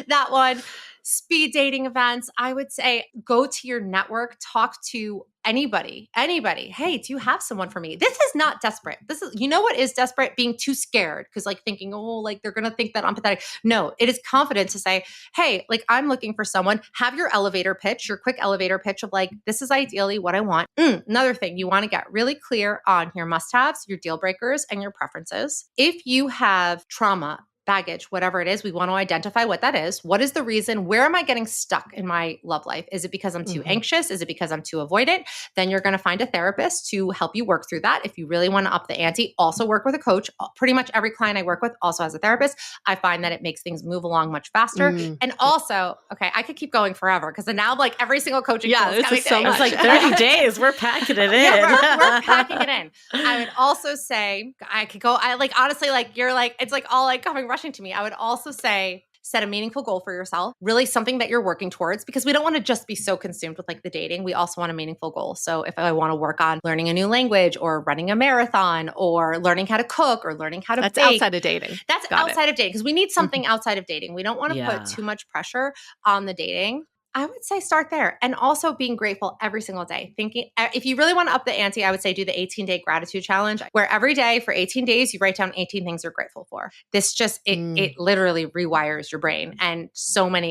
That one. Speed dating events. I would say go to your network, talk to anybody. Hey, do you have someone for me? This is not desperate. This is, you know what is desperate? Being too scared. Cause like thinking, oh, like they're going to think that I'm pathetic. No, it is confident to say, hey, like I'm looking for someone. Have your elevator pitch, your quick elevator pitch of like, this is ideally what I want. Another thing, you want to get really clear on your must-haves, your deal breakers, and your preferences. If you have trauma, baggage, whatever it is, we want to identify what that is. What is the reason? Where am I getting stuck in my love life? Is it because I'm too anxious? Is it because I'm too avoidant? Then you're going to find a therapist to help you work through that. If you really want to up the ante, also work with a coach. Pretty much every client I work with also has a therapist. I find that it makes things move along much faster. And also, okay, I could keep going forever because now like every single coaching tool is
it's so much.
It's like 30 days. We're packing it in.
Yeah, we're packing it in. I would also say I could go, I like, honestly, like you're like, it's like all like coming rushing to me. I would also say set a meaningful goal for yourself, really something that you're working towards, because we don't want to just be so consumed with like the dating. We also want a meaningful goal. So if I want to work on learning a new language or running a marathon or learning how to cook or learning how to bake.
That's outside of dating.
That's outside of dating because we need something outside of dating. We don't want to put too much pressure on the dating. I would say start there. And also being grateful every single day. Thinking, if you really want to up the ante, I would say do the 18-day gratitude challenge, where every day for 18 days, you write down 18 things you're grateful for. This just, it literally rewires your brain. And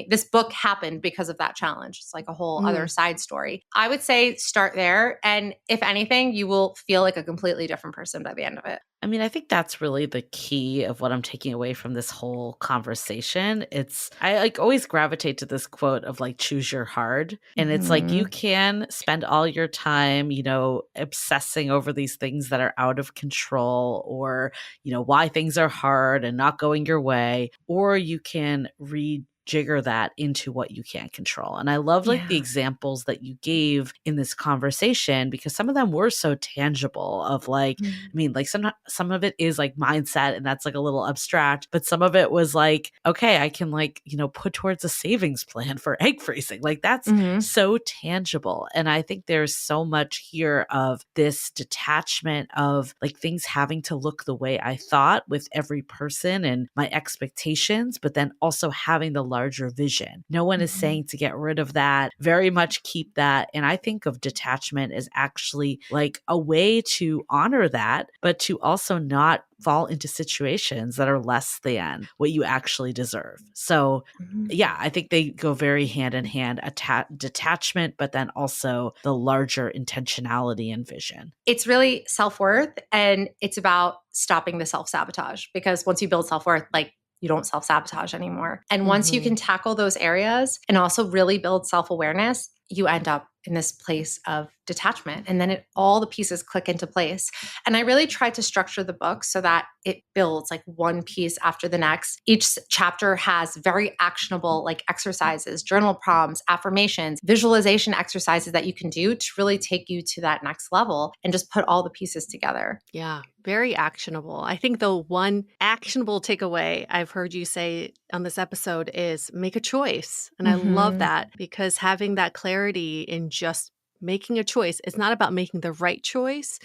this book happened because of that challenge. It's like a whole other side story. I would say start there. And if anything, you will feel like a completely different person by the end of it.
I mean, I think that's really the key of what I'm taking away from this whole conversation. I like always gravitate to this quote of like, choose your hard. And it's like, you can spend all your time, obsessing over these things that are out of control, or, why things are hard and not going your way, or you can jigger that into what you can't control. And I love like the examples that you gave in this conversation, because some of them were so tangible of like, I mean, like some of it is like mindset, and that's like a little abstract, but some of it was like, okay, I can like, put towards a savings plan for egg freezing. Like that's so tangible. And I think there's so much here of this detachment of like things having to look the way I thought with every person and my expectations, but then also having the larger vision. No one is saying to get rid of that, very much keep that. And I think of detachment as actually like a way to honor that, but to also not fall into situations that are less than what you actually deserve. So yeah, I think they go very hand in hand, detachment, but then also the larger intentionality and vision.
It's really self-worth, and it's about stopping the self-sabotage, because once you build self-worth, like you don't self-sabotage anymore. And once you can tackle those areas and also really build self-awareness, you end up in this place of detachment. And then all the pieces click into place. And I really tried to structure the book so that it builds like one piece after the next. Each chapter has very actionable like exercises, journal prompts, affirmations, visualization exercises that you can do to really take you to that next level and just put all the pieces together.
Yeah, very actionable. I think the one actionable takeaway I've heard you say on this episode is make a choice. And I love that, because having that clarity in just making a choice, it's not about making the right choice.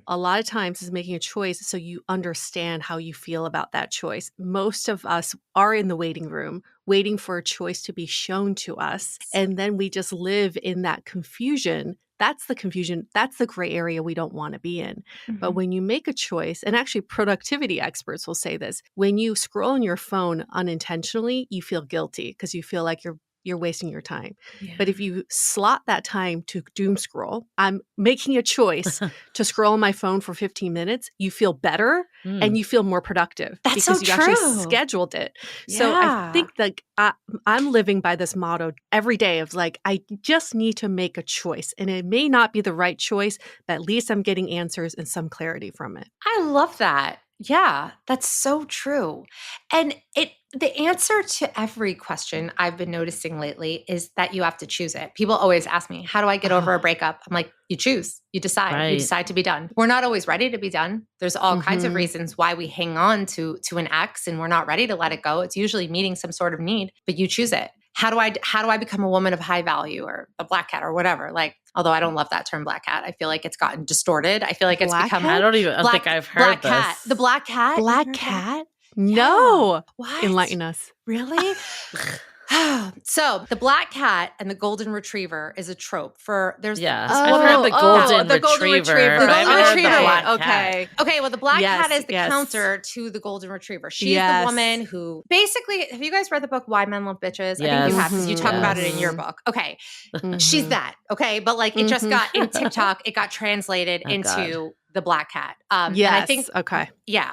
A lot of times it's making a choice so you understand how you feel about that choice. Most of us are in the waiting room waiting for a choice to be shown to us. And then we just live in that confusion. That's the confusion. That's the gray area we don't want to be in. But when you make a choice, and actually productivity experts will say this, when you scroll on your phone unintentionally, you feel guilty because you feel like you're wasting your time.
Yeah.
But if you slot that time to doom scroll, I'm making a choice to scroll on my phone for 15 minutes, you feel better and you feel more productive.
That's
because
so
you actually
true.
scheduled it. So I think like I'm living by this motto every day of like, I just need to make a choice. And it may not be the right choice, but at least I'm getting answers and some clarity from it.
I love that. Yeah, that's so true. And the answer to every question I've been noticing lately is that you have to choose it. People always ask me, how do I get over a breakup? I'm like, you choose, you decide,
Right.
you decide to be done. We're not always ready to be done. There's all kinds of reasons why we hang on to an ex and we're not ready to let it go. It's usually meeting some sort of need, but you choose it. How do I become a woman of high value, or a black cat, or whatever? Like, although I don't love that term black cat, I feel like it's gotten distorted. I feel like it's
Black
become
cat?
I don't even think I've heard
black
this.
cat. The black cat.
Black cat? No.
What?
Enlighten us.
Really? So the black cat and the golden retriever is a trope for there's
Yeah.
this
I've
woman-
heard the golden
the golden
retriever.
retriever.
but
The
I
golden
haven't heard the
retriever
black
one.
cat.
Okay, well, the black cat is the
Yes.
counter to the golden retriever. She's
Yes.
the woman who basically, have you guys read the book Why Men Love Bitches? I think
Yes.
you have, because you talk about it in your
Mhm.
book. Okay, she's that. Okay, but like it just got in TikTok, it got translated
Oh,
into the black cat.
Yes.
And I think,
Okay.
yeah.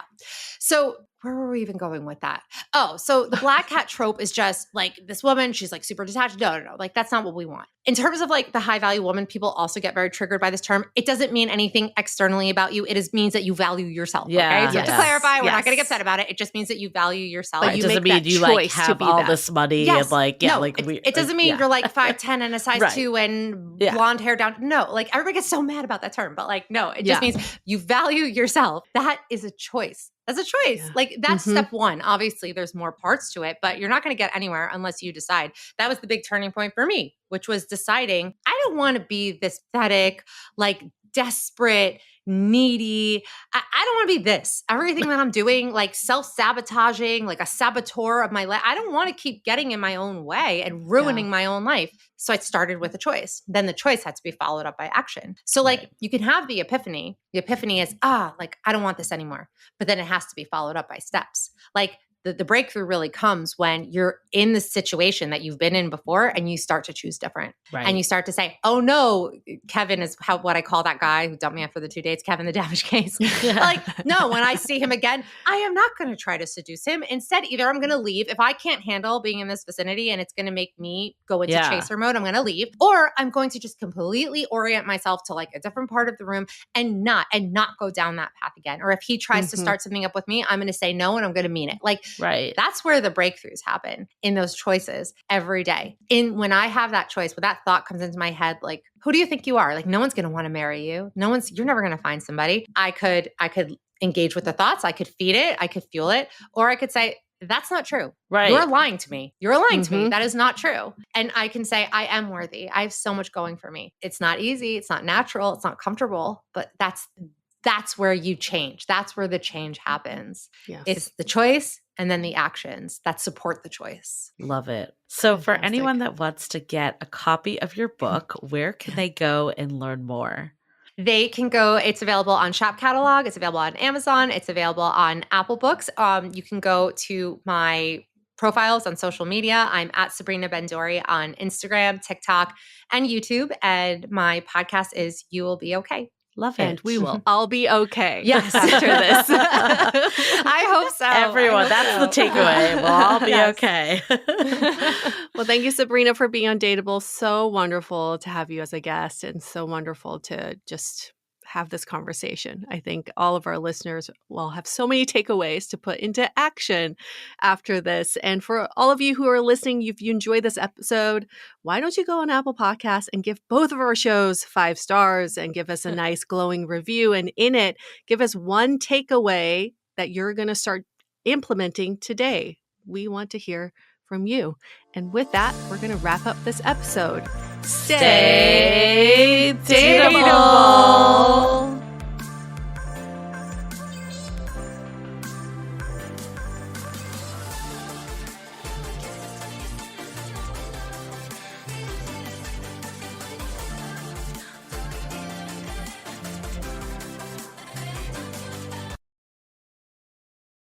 So where were we even going with that? Oh, so the black cat trope is just like this woman, she's like super detached. No. Like that's not what we want. In terms of like the high value woman, people also get very triggered by this term. It doesn't mean anything externally about you. It means that you value yourself.
Yeah,
Okay. So just to
yes,
clarify, we're not
yes.
going to get upset about it. It just means that you value yourself.
But
Right.
you
It doesn't
make
mean
that
you like
choice to
have
be
all
that.
this money
Yes.
and like, yeah,
No,
like
it doesn't mean you're like 5'10" and a size
Right.
2 and
Yeah.
blonde hair down. No, like everybody gets so mad about that term, but like, no, it just
Yeah.
means you value yourself. That is a choice. That's a choice.
Yeah.
Like that's
Mhm.
step one. Obviously, there's more parts to it, but you're not going to get anywhere unless you decide. That was the big turning point for me, which was deciding I don't want to be this pathetic, like desperate, needy. I don't want to be this. Everything that I'm doing, like self-sabotaging, like a saboteur of my life. I don't want to keep getting in my own way and ruining my own life. So I started with a choice. Then the choice had to be followed up by action. So like you can have the epiphany. The epiphany is, like I don't want this anymore. But then it has to be followed up by steps. Like the breakthrough really comes when you're in the situation that you've been in before and you start to choose different.
Right.
And you start to say, oh no, Kevin is what I call that guy who dumped me after the 2 dates, Kevin the damage case. Like, no, when I see him again, I am not going to try to seduce him. Instead, either I'm going to leave. If I can't handle being in this vicinity and it's going to make me go into chaser mode, I'm going to leave. Or I'm going to just completely orient myself to like a different part of the room and not go down that path again. Or if he tries to start something up with me, I'm going to say no and I'm going to mean it. Like, that's where the breakthroughs happen, in those choices every day. When I have that choice, when that thought comes into my head, like, who do you think you are? Like, no one's going to want to marry you. You're never going to find somebody. I could engage with the thoughts. I could feed it. I could fuel it. Or I could say, that's not true. Right. You're lying to me. You're lying to me. That is not true. And I can say, I am worthy. I have so much going for me. It's not easy. It's not natural. It's not comfortable, but that's where you change. That's where the change happens. Yes. It's the choice and then the actions that support the choice.
Love it. So for anyone that wants to get a copy of your book, where can they go and learn more?
They can go, it's available on Shop Catalog. It's available on Amazon. It's available on Apple Books. You can go to my profiles on social media. I'm at Sabrina Bendory on Instagram, TikTok, and YouTube. And my podcast is You Will Be Okay.
Love it.
And we will all be okay.
Yes.
After this.
I hope so.
Everyone, that's the takeaway. We'll all be okay.
Well, thank you, Sabrina, for being on Dateable. So wonderful to have you as a guest and so wonderful to just have this conversation. I think all of our listeners will have so many takeaways to put into action after this. And for all of you who are listening, if you enjoyed this episode, why don't you go on Apple Podcasts and give both of our shows 5 stars and give us a nice glowing review. And in it, give us one takeaway that you're going to start implementing today. We want to hear from you. And with that, we're going to wrap up this episode. Stay dateable.